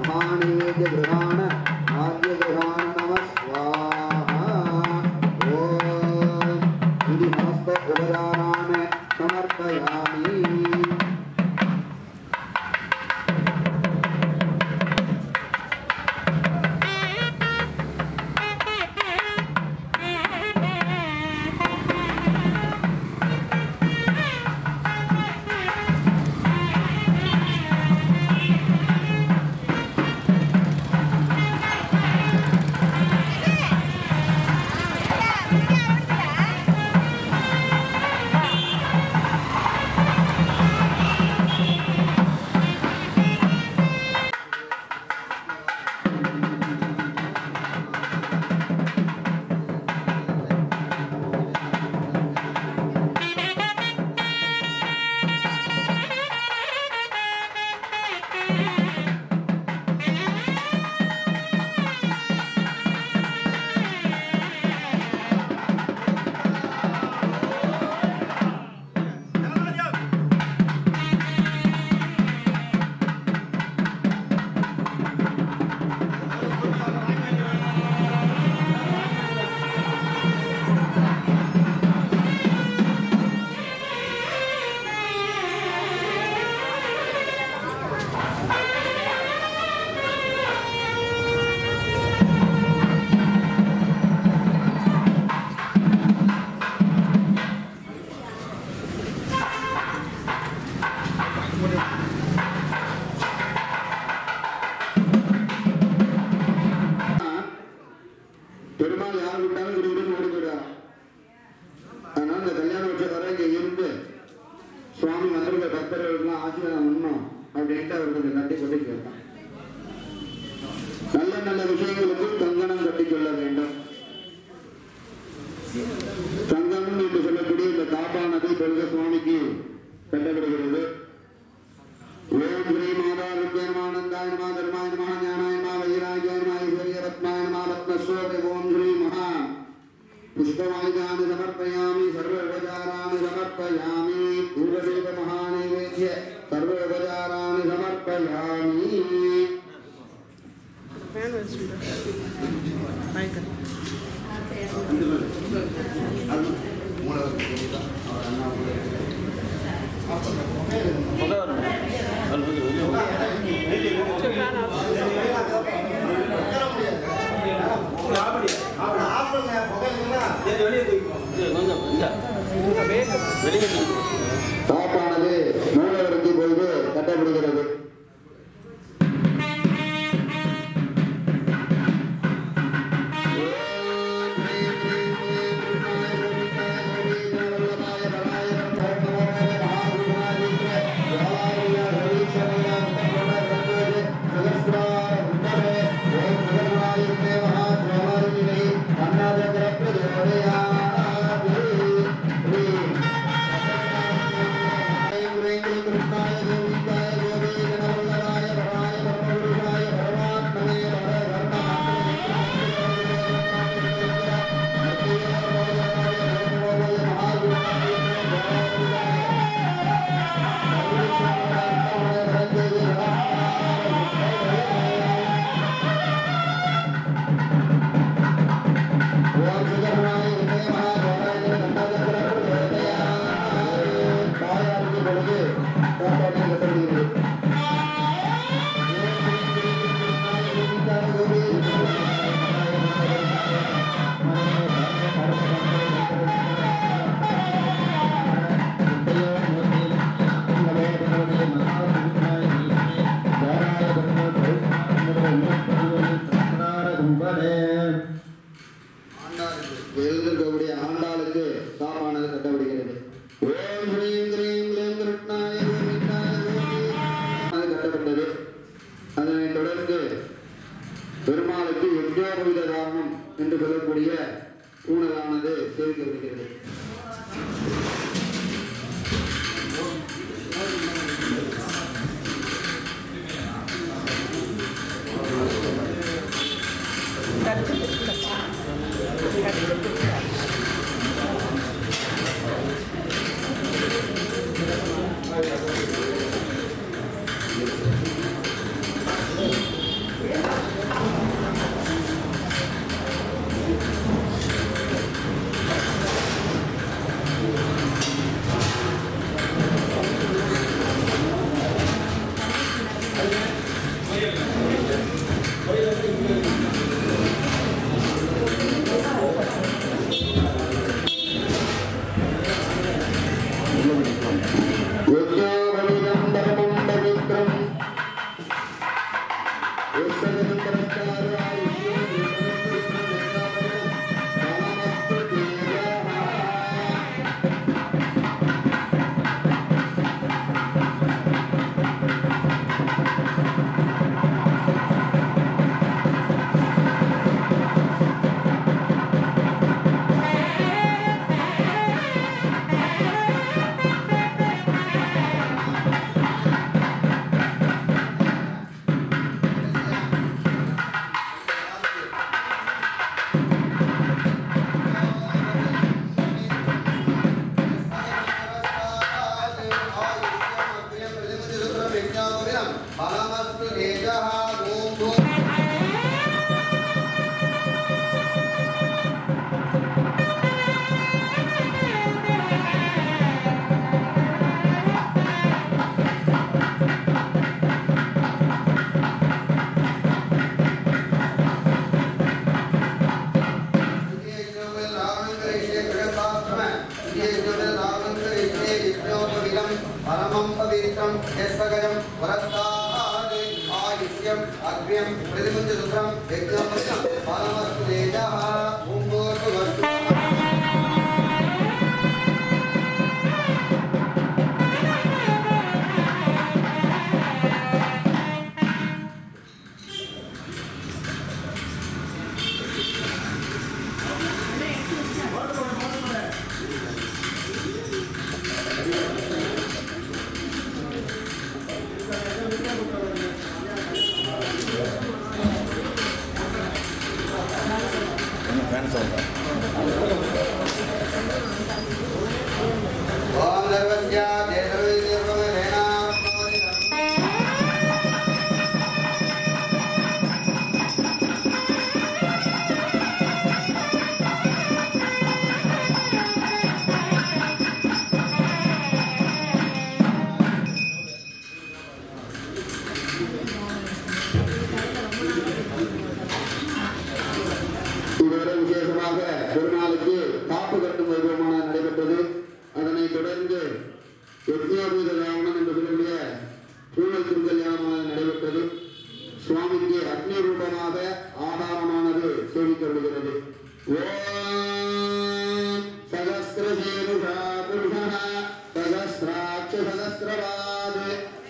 महानैवेद्य गृहाण आद्य गृहाण नमः स्वाहा। பெருமாள் யார் விட்டாலும் குருவிடம் ஓடி போயிடுவார். அதனால இந்த கல்யாண வருஷம் வரை இங்க இருந்து சுவாமி வந்திருக்க பக்தர்களுக்கெல்லாம் ஆசீர்வாதம் பண்ணணும் அப்படின்ட்டு அவர் கொஞ்சம் கட்டி சொல்லி கேட்டான். நல்ல நல்ல விஷயங்களுக்கு கங்கணம் கட்டிக்கொள்ள வேண்டும். தங்கம் என்று சொல்லக்கூடிய இந்த காப்பானது கொள்கை சுவாமிக்கு கட்டப்படுகிறது. ஓம் ஸ்ரீ மாதா வித்யானந்தாய நம தர்மாய நம ஞானாய நம வைராகியாய நம ஐஸ்வர்ய ரத்னாய நம ரத்னஸ்வரே ஓம் ஸ்ரீ மகா புஷ்பவாயுதானி சமர்ப்பயாமி சர்வ உபச்சாராணி சமர்ப்பயாமி பூர்வதேவ மகாநைவேத்ய சர்வ உபச்சாராணி சமர்ப்பயாமி. காப்பானது மூலவருக்கு பொழுது கட்டப்படுகிறது. எழுந்திருக்கக்கூடிய ஆண்டாளுக்கு காப்பானது கட்டப்படுகிறது. ஓம் ஹ்ரீம் க்ரீம் க்ளீம் கிருஷ்ணாய அது கட்டப்பட்டது. அதனைத் தொடர்ந்து பெருமாளுக்கு யஜ்ஞோபவீத தாரணம் என்று சொல்லக்கூடிய பூனலானது சேவிக்கப்படுகிறது. अग्र्यं प्रतिमुञ्च सुत्रं यज्ञं परमस्तु तेजः பெருமாளுக்கு காப்பு கட்டும் வைபவமான நடைபெற்றது. அதனைத் தொடர்ந்து யஜ்ஞோபீத ராவணன் என்று சொல்லக்கூடிய பூனல் திருக்கல்யாணமானது நடைபெற்றது. சுவாமிக்கு அக்னி ரூபமாக ஆகாரமானது சேவிக்கப்படுகிறது. ஓம் சகஸ்ரசேனுஷா புருஷः சகஸ்ராட்ச சகஸ்ரவாத்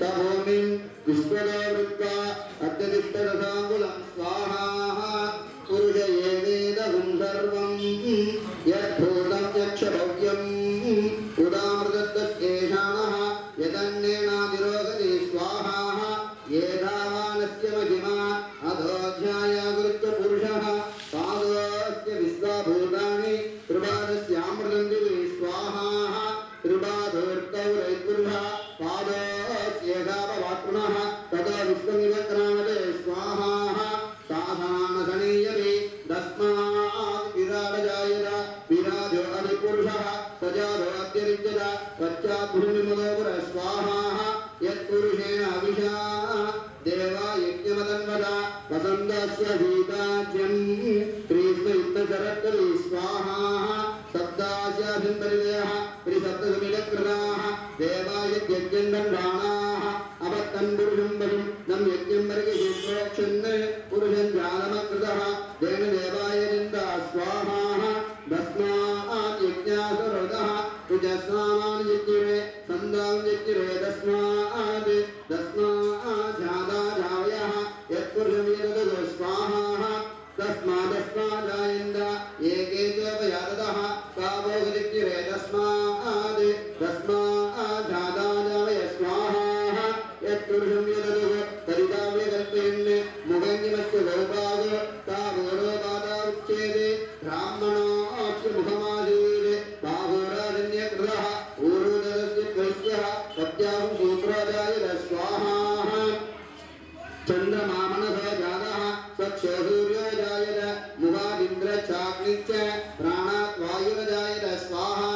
சபூமிம் விஸ்வதோ விருத்வா அத்யதிஷ்டரசாங்குலம் ஸ்வாஹா புருஷ ஏவேதகும் சர்வம் யத்பூதம் யக்ஷபவ்யம் உதாமிருதத்யேஷாணः யதன்னேனாதிரோகதி ஸ்வாஹா ஏதாவானஸ்ய மகிமா அதோத்யாய குருத்வ புருஷः பாதோஸ்ய விஸ்வாபூதானி த்ரிபாதஸ்யாமிருதம் திவி ஸ்வாஹா த்ரிபாதோர்த்தௌ ரைத்புருஷः பாதோஸ்யேகாபவாத்ருணः ததோ விஸ்வமிவக்ராணதே ஸ்வாஹா साधारणगणीयरे तस्मात् विराजयाय विराजो अधिपुरुषः सजातो अत्यरिच्यता पश्चात् भूमिमदोपुर स्वाहा यत्पुरुषेण अभिषा देवा यज्ञमदन्वदा वसन्तस्य सीताज्यं श्रीस्मयुक्तशरत्कली स्वाहा सप्तास्याभिन्तरिदयः त्रिसप्तसमिलकृताः देवा यज्ञन्दण्डानाः अवत्तन् पुरुषं बलिं नं यज्ञं वर्गेष्वक्षन् पुरुषं जालमकृतः तेन देवाय निन्दा स्वाहा तस्मात् यज्ञासुरतः तुजस्नामान् यज्ञिरे सन्दां यज्ञिरे तस्मात् जादाजावयः यत्पुरुषं यदतो स्वाहा तस्मादस्मादायन्द एके च वयादतः कावोगदिक्तिरे तस्मात् जादाजावय स्वाहा यत्पुरुषं यदतो तरिताव्य कल्पयन् मुखञ्जिमस्य गौपाद तावोरोपादा उच्येते ब्राह्मणोऽस्य मुखमासीत् बाहुराजन्यकृतः ऊरुदरस्य वैश्यः सत्याहं सूत्राजाय स्वाहा चन्द्रमामनसो जातः सक्षसूर्यो जायत मुखादिन्द्रचाग्निश्च प्राणात् वायुरजायत स्वाहा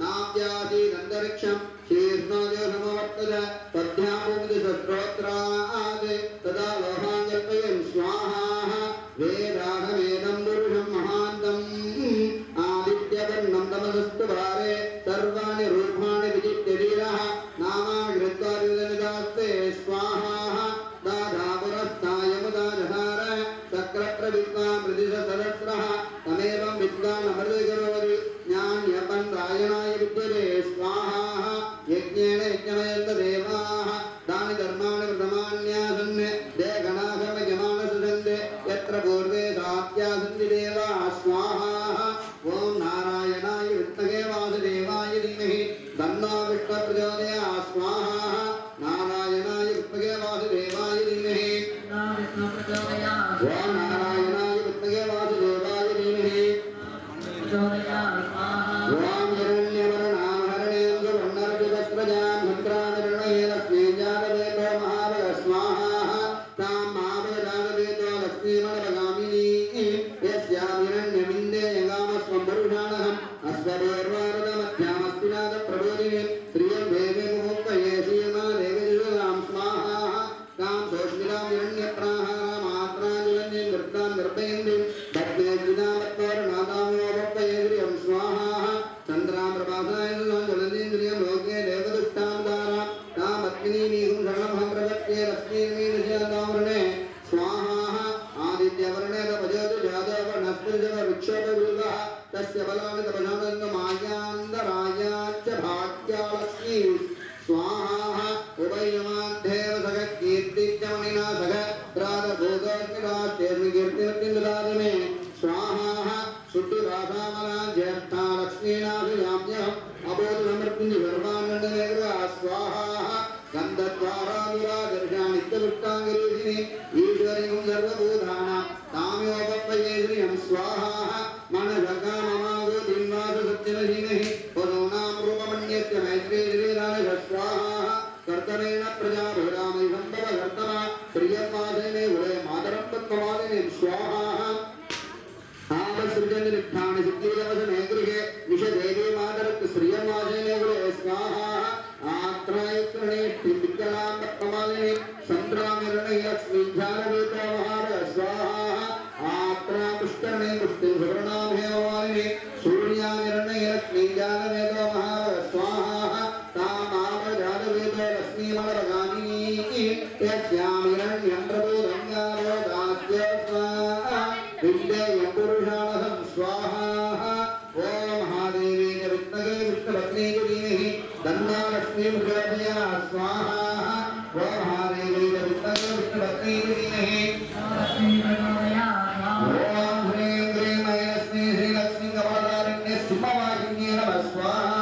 नाप्यासीदन्तरिक्षं शीर्ष्णोदयो समवर्तत तद्ध्यापुमिति सस्रोत्रात् तदा लोहाङ्गल्पयन् स्वाहा वेदाघवेदं पुरुषं महान्तम् आदित्यवर्णं तमसस्तु भारे सर्वाणि रूपाणि विचित्यधीरः नामानि कृत्वा विदनिदास्ते स्वाहा दाधापुरस्तायमुदाजहार चक्रप्रविद्वां मृदिशसहस्रः तमेवं विद्वान् अमृतकरोति ज्ञान्यपन्दायनाय विद्यते स्वाहा यज्ञेन यज्ञमयन्त देवाः तानि धर्माणि प्रथमान्यासन् ते गणाघर्मयमानसन्ते यत्र पूर्वे सात्यासन्ति देवाः स्वाहा ॐ नारायणाय विद्महे वासुदेवाय धीमहि तन्नो विष्णुः प्रचोदयात् स्वाहा नारायणाय विद्महे वासुदेवाय धीमहि ॐ नारायणाय विद्महे वासुदेवाय धीमहि ॐ हिरण्यवर्णामहरणेन्दु वर्णरजतस्रजां मन्त्राणिर्णये लक्ष्मीजातवेदो महाभग स्वाहा तां महाभगजातवेदो लक्ष्मीमणभगामिनी यस्याभिरण्यमिन्दे यगामस्वं पुरुषाणहम् अश्वरोर्वारदमध्यामस्तिनाथप्रबोधिनी श्रियं देवे मुमुक्तये श्रीयमादेवीजुषां स्वाहा तां सोष्मिलां हिरण्यप्राहारामात्राञ्जलन्ये नृत्तां गर्भयन्तीं भक्ते श्रीनामत्वरनाथामोपये श्रियं स्वाहा चन्द्रां प्रभासाय ज्वलन्तीन्द्रियं लोके देवदुष्टां दारा तामग्निनीहं शरणमहं प्रपद्ये लक्ष्मीर्मीनशयतामृणे स्वाहा आदित्यवर्णे तपजोति जातवर्णस्पृशवृक्षोपविल्वः तस्य बलानि तपजानन्दमायान्दरायाच्च भाग्या लक्ष्मी स्वाहा उभयमाध्येव सह कीर्तिज्ञमणिना सह प्रातभूतोऽग्निराष्ट्रेऽग्निकीर्तिर्तिन्ददातमे स्वाहा शुद्धिभाषामला ज्येष्ठा लक्ष्मीनाभियाम्यहम् अबोधसमर्पिञ्जि सर्वान्नन्दमेकृता स्वाहा गन्धद्वारानुरादर्शानित्यपुष्टाङ्गिरीषिणि ईश्वरीं सर्वभूतानां ताम्योपपये श्रियं स्वाहा मनसक निष्ठानि सिद्धिवसने गृहे निषदेवी मातरत् श्रियमासेने गृहे स्वाहा आत्रायक्रणे टिपिकलां पत्तमालिने संद्रामिरणे लक्ष्मी ध्यानवेतो महार स्वाहा आत्रा पुष्करणे पुष्टिं सुवर्णां हेमवालिने सूर्यामिरणे लक्ष्मी ध्यानवेतो महार स्वाहा तामाव ध्यानवेतो लक्ष्मी मलरगामिनी यस्यामिरण्यं प्रबोधं यावो दास्य स्वाहा विद्येयं पुरुषाणहं स्वाहा ओम महादेवी च विद्महे विष्णुपत्नी च धीमहि तन्नो लक्ष्मी प्रचोदयात् स्वाहा ओम महादेवी च विद्महे विष्णुपत्नी च धीमहि लक्ष्मी प्रचोदयात् स्वाहा ओम ह्रीं क्लीं ऐं लक्ष्मी श्रीलक्ष्मी कमलारिण्ये सिंहवाहिन्ये नमः स्वाहा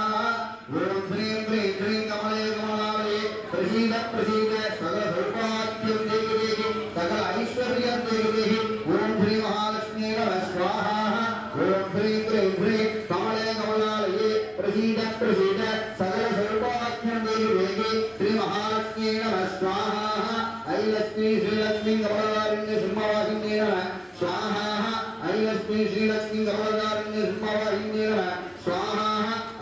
ओम ह्रीं क्लीं श्रीं कमले कमलालये प्रसीद प्रसीद सकल सौभाग्यं देहि देहि सकल ऐश्वर्यं देहि देहि ओम श्री महालक्ष्मी नमः स्वाहा ओम ह्रीं क्लीं श्रीं कमले कमलालये प्रसीद प्रसीद सकल सौभाग्यं देहि देहि श्री महालक्ष्मी नमः स्वाहा ऐ लक्ष्मी श्रीलक्ष्मी कमलारिण्ये सिंहवाहिन्ये नमः स्वाहा ऐ लक्ष्मी श्रीलक्ष्मी कमलारिण्ये सिंहवाहिन्ये नमः स्वाहा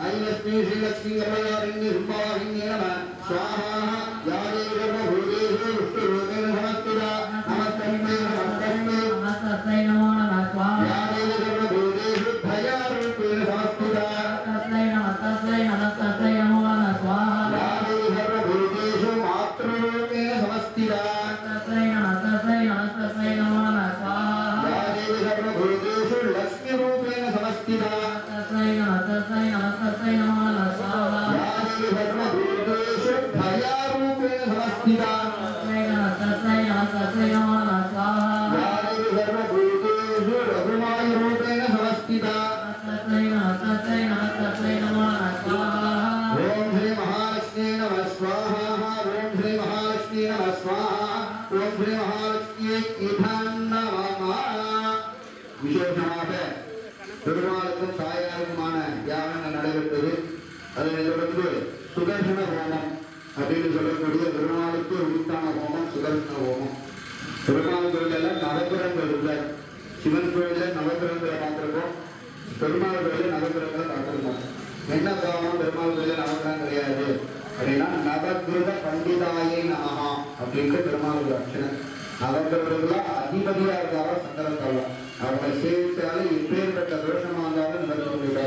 ऐ लक्ष्मी श्रीलक्ष्मी कमलारिण्ये सिंहवाहिन्ये नमः स्वाहा या देवी सर्वभूतेषु विष्णुरूपेण समस्थिता नमस्तस्मै नमस्तस्मै नमो नमः स्वाहा या देवी सर्वभूतेषु भयारूपेण समस्थिता नमस्तस्मै नमो नमः स्वाहा या देवी सर्वभूतेषु मातृरूपेण समस्थिता नमस्तस्मै नमो नमः स्वाहा या देवी सर्वभूतेषु लक्ष्मीरूपेण समस्थिता नमस्तस्मै नमो नमः स्वाहा या देवी सर्वभूतेषु भयारूपेण समस्थिता नमस्तस्मै नमो नमः स्वाहा या देवी सर्वभूतेषु रघुमायूरूपेण समस्थिता नमस्तस्मै नमो नमः स्वाहा ओम श्री महालक्ष्मी नमः स्वाहा ओम श्री महालक्ष्मी नमः स्वाहा ओम श्री महालक्ष्मी इदं नमः விசேஷமாக பெருமாளுக்கும் தாயாருக்குமான யாகம் நடைபெற்றது. அதனைத் தொடர்ந்து சுதர்சன ஹோமம் அப்படின்னு சொல்லக்கூடிய பெருமாளுக்கு உரித்தான ஹோமம் சுதர்சன ஹோமம். பெருமாள் கோயிலில் நவகிரகங்கள் இல்லை. சிவன் கோயிலில் நவகிரகங்களை பார்த்துருக்கோம், பெருமாள் கோயிலில் நவகிரகங்களை பார்த்துருக்கோம். என்ன காரணம் பெருமாள் கோயிலில் நவகிரகம் கிடையாது அப்படின்னா நவகிரக பண்டிதாயே நமஹா அப்படின்ற பெருமாளுடைய அர்ச்சனை. நவகிரகங்களா அதிபதியா இருக்காரா சங்கரத்தாளா அவங்களை சேவித்தாலே எப்பேற்பட்ட தோஷமா இருந்தாலும் நடந்து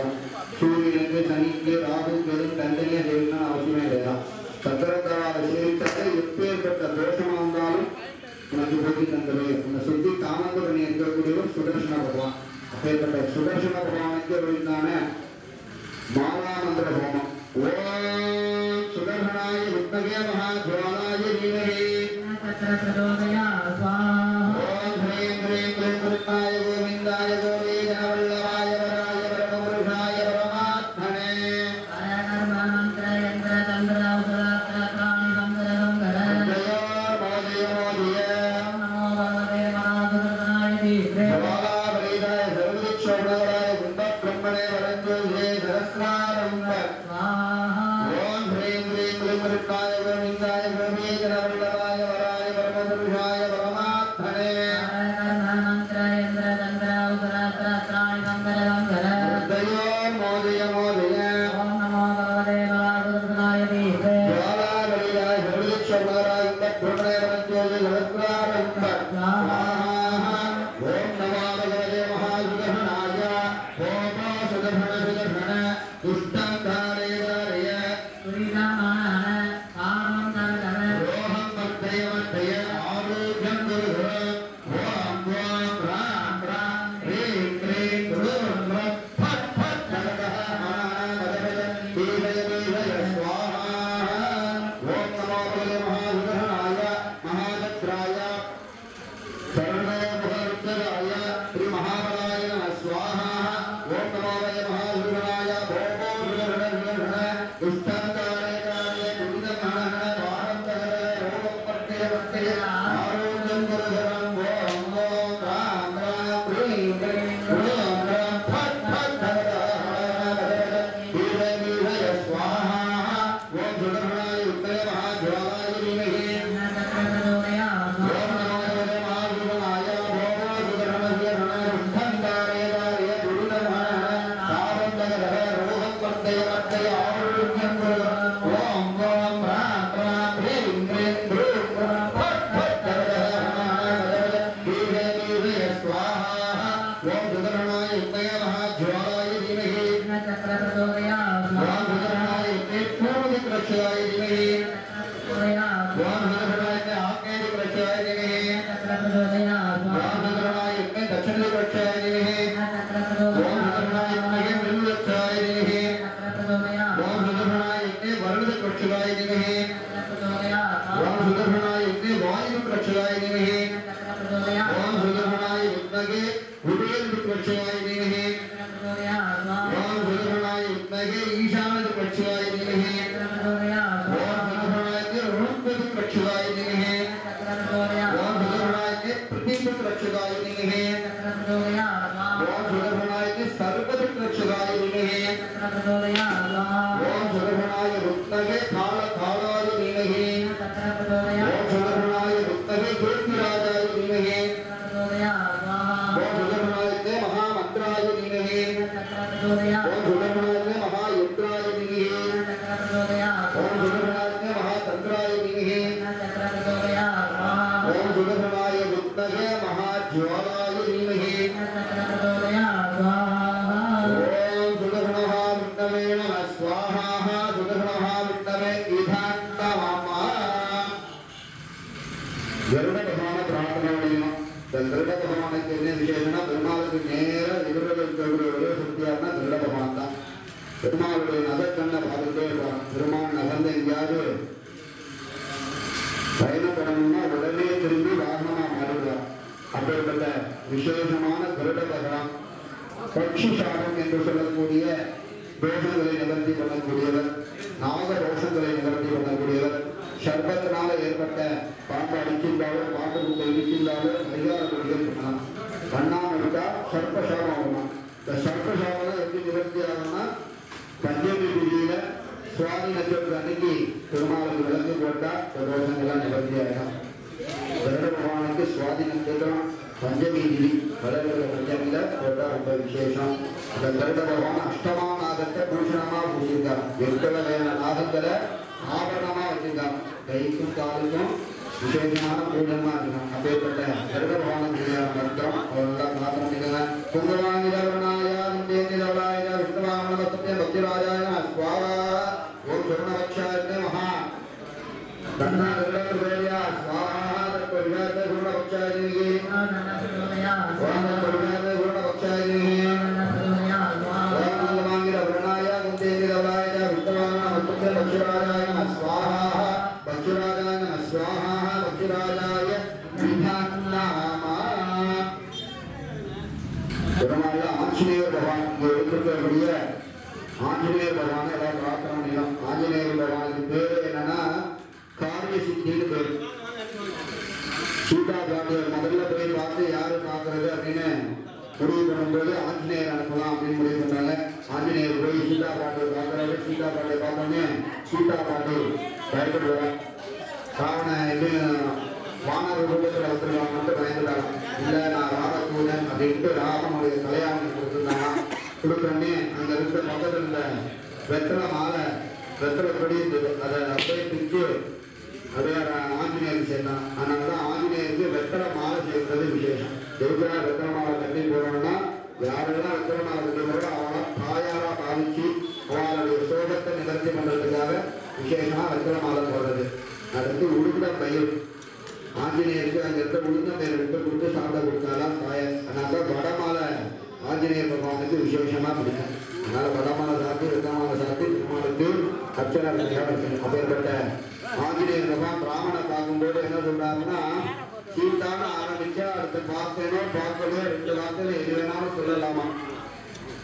சூரியனுக்கு சனிக்கு ராகுக்கு எதுவும் தண்டனையா செய்யணும்னு அவசியமே கிடையாது. சங்கரத்தாளை சேவித்தாலே எப்பேற்பட்ட தோஷமா இருந்தாலும் உனக்கு போட்டி தந்தது உன்னை சுத்தி தாமந்த பண்ணி இருக்கக்கூடியவர் சுதர்சன பகவான். அப்பேற்பட்ட சுதர்சன பகவானுக்கு அப்படின்னான மாலாமந்திர ஹோமம். ஓம் சுதர்சனாய வித்மகே மகாஜ்வாலாய தீமஹி பிரச்சோதயாத் ஸ்வாஹா. ஓம் ஹ்ரீம் க்ரீம் க்ளூம் கிருஷ்ணாய கோவிந்தாய கோவிந்தவல்லவாய வராய பரமபுருஷாய பரமாத்மனே அயனர்மந்திர யந்திர தந்திர ஔஷதாத்ராணி சந்தரம் கர ஜய மோதய மோதய நமோ பகவதே மகாசுதர்சனாய தீப்ரே ஜவாலாபரிதாய சர்வதிக்ஷோபராய குண்டப்ரம்மணே வரஞ்சோஜே சஹஸ்ராரம்ப ஸ்வாஹா. ஓம் ஹ்ரீம் க்ரீம் க்ளூம் கிருஷ்ணாய கோவிந்தாய கோவிந்தவல்லவாய வராய பரமபுருஷாய பரமாத்மனே அயனர்மந்திர யந்திர தந்திர ஔஷதாத்ராணி சந்தரம் கர ஜய மோதய மோதய ஓம் நமோ பகவதே மகாசுதர்சனாய தீப்ரே ஜவாலாபரிதாய சர்வதிக்ஷோபராய குண்டப்ரம்மணே வரஞ்சோஜே சஹஸ்ராரம்ப ஸ்வாஹா. ஓம் நமோ பகவதே மகாசுதர்சனாய ஓம் சுதர்சன சுதர்சன துஷ்டம் தாரய தாரய துரிதமான காமம் தரதர ரோஹம் வர்த்தய வர்த்தய ஆரோக்கியம் குரு ஓம் ஓம் ராம் ராம் ஹ்ரீம் க்ரீம் க்ளூம் க்ளூம் ஃபட் ஃபட் தரதஹ மனஹ தீவய தீவய ஸ்வாஹா. ஓம் நமோ பகவதே மகாசுதர்சனாய மகாதத்ராய சர்வமுகருத்தராய ஸ்ரீ மகாபலாய நமः ஸ்வாஹா. ஓம் நமோ பகவதே மகாசுதர்சனாய போபோ சுதர்சன துஷ்டந்தாரய தாரய துரிதமஹன வாரந்தகர ரோகப்பட்டய பட்டய ஆரோக்கியம் குருதரம் ஓம் ஓம் ராம் ராம் ஹ்ரீம் க்ரீம் க்ளூம் க்ளூம் ஃபட் ஃபட் தரதஹ தீவய தீவய ஸ்வாஹா. ஓம் சுதர்சனாய வித்மகே மகாஜ்வாலாய தீமஹி பிரச்சோதயாத் ஸ்வாஹா. ஓம் நமோ பகவதே மகாசுதர்சனாய போபோ சுதர்சன சுதர்சன துஷ்டந்தாரய தாரய துரிதமஹன ओम सुदर्शनाय रुक्तगे काल कालाय धीमहि ओम सुदर्शनाय रुक्तगे कीर्तिराजाय धीमहि ओम सुदर्शनाय महामंत्राय धीमहि ओम सुदर्शनाय महायुद्राय धीमहि ओम सुदर्शनाय महातंत्राय धीमहि ओम सुदर्शनाय रुक्तगे महाज्वालाय धीमहि விசேஷமான கருட பகவான் பட்சி சாபம் என்று சொல்லக்கூடிய தோஷங்களை நிவர்த்தி பண்ணக்கூடியவர், நாக தோஷங்களை நிவர்த்தி பண்ணக்கூடியவர், சர்பத்தினால ஏற்பட்ட பாம்பு அடிச்சிருந்தாலும் பாம்பு குட்டை இடிச்சிருந்தாலும் அதிகாரம் பண்ணலாம், பண்ணாமல் விட்டா சர்ப்பசாபம் ஆகணும். இந்த சர்ப்பசாபம் எப்படி நிவர்த்தி ஆகும்னா பஞ்சமி திதியில சுவாமி நட்சத்திர அன்னைக்கு திருமாலுக்கு விளக்கு போட்டா தோஷங்கள்லாம் நிவர்த்தி ஆகும். கருட பகவானுக்கு சுவாதி நட்சத்திரம் பஞ்சமி திதி வளர்கிற பஞ்சமியில போட்டா ரொம்ப விசேஷம். அந்த கருட பகவான் அஷ்டமா நாகத்தை பூஷணமா பூசியிருக்கார், 8 வகையான நாகங்களை ஆபரணமா வச்சிருக்காங்க, கைக்கும் காலுக்கும் விசேஷமான பூஜனமா இருக்காங்க. அப்பேற்பட்ட கருட பகவானுக்கு மந்திரம் அவர்களெல்லாம் பிரார்த்தனை செய்யுங்க. குங்கவாங்கிதவனாய தேந்திரவளாய விஷ்ணுவாமனமஸ்தே பக்திராஜாய ஸ்வாஹா. ஓம் சுவர்ணபக்ஷாய மகா தன்னா கருடவேயா ஸ்வாஹா. தத்பரிவார சுவர்ணபக்ஷாய தேவி ஓம் தத்பரிவார சுவர்ணபக்ஷாய தேவி ஓம் குங்கவாங்கிதவனாய தேந்திரவளாய விஷ்ணுவாமனமஸ்தே பக்திராஜாய ஸ்வாஹா. பக்திராஜாய ஸ்வாஹா. பக்திராஜாய விநாமா. பெருமாள் ஆஞ்சநேயர் பகவான் இங்கே இருக்கக்கூடிய ஆஞ்சநேயர் பகவான் எல்லாம் பிரார்த்தனை பண்ணிடும். ஆஞ்சநேயர் பகவானுக்கு பேரு என்னன்னா காரிய சித்தின்னு பேரு. சீதா பிராட்டியர் முதல்ல போய் பார்த்து யாரு பார்க்கறது அப்படின்னு முடிவு பண்ணும்போது ஆஞ்சநேயர் அனுப்பலாம் அப்படின்னு முடிவு பண்ணாங்க. ஆஞ்சநேயர் போய் சீதா பிராட்டியை பார்க்கறாரு. சீதா பிராட்டியை பார்த்தோன்னே சீதா பிராட்டி பயப்படுவார். ராவண இது வானர ரூபத்தில் வந்துருவாங்க பயந்துட்டாங்க. இல்லை நான் ராவணன் அப்படின்ட்டு ராவனுடைய தலையாணி கொடுத்துருந்தாங்க. கொடுத்தோடனே அங்க இருந்த பக்கத்தில் இருந்த வெத்தலை மாலை வெத்தலை கொடி இருந்தது, அதை அப்படியே பிரித்து அப்படியே ஆஞ்சநேயருக்கு சேர்ந்தான். அதனாலதான் ஆஞ்சநேயருக்கு வெத்தலை மாலை சேர்க்கிறது விசேஷம். எதுக்குன்னா வெத்தலை மாலை கட்டி போறோம்னா யாரெல்லாம் வெத்தலை மாலை கட்டி போறோம் அவங்கள தாயாரா பாதிச்சு அவங்களுடைய சோகத்தை நிவர்த்தி பண்றதுக்காக விசேஷமா வெத்தலை மாலை போடுறது. அடுத்து உளுந்த பயிர் ஆஞ்சநேயருக்கு அங்க இருக்க உளுந்த பயிர் விட்டு கொடுத்து சாப்பிட கொடுத்தாலாம் தாயார். அதனால வடமாலை ஆஞ்சநேயர் பகவானுக்கு விசேஷமா பிடிக்கும். அதனால வடமாலை சாப்பிட்டு வெத்தமாலை சாப்பிட்டு திருமாலுக்கு அர்ச்சனை வைக்கணும். அப்பேற்பட்ட ஆஞ்சநேயர் பகவான் பிராமணை பார்க்கும்போது என்ன சொல்றாங்கன்னா சீட்டான ஆரம்பிச்சா அடுத்த பார்த்தேனோ பார்க்கவே 2 வார்த்தையில எது வேணாலும் சொல்லலாமா.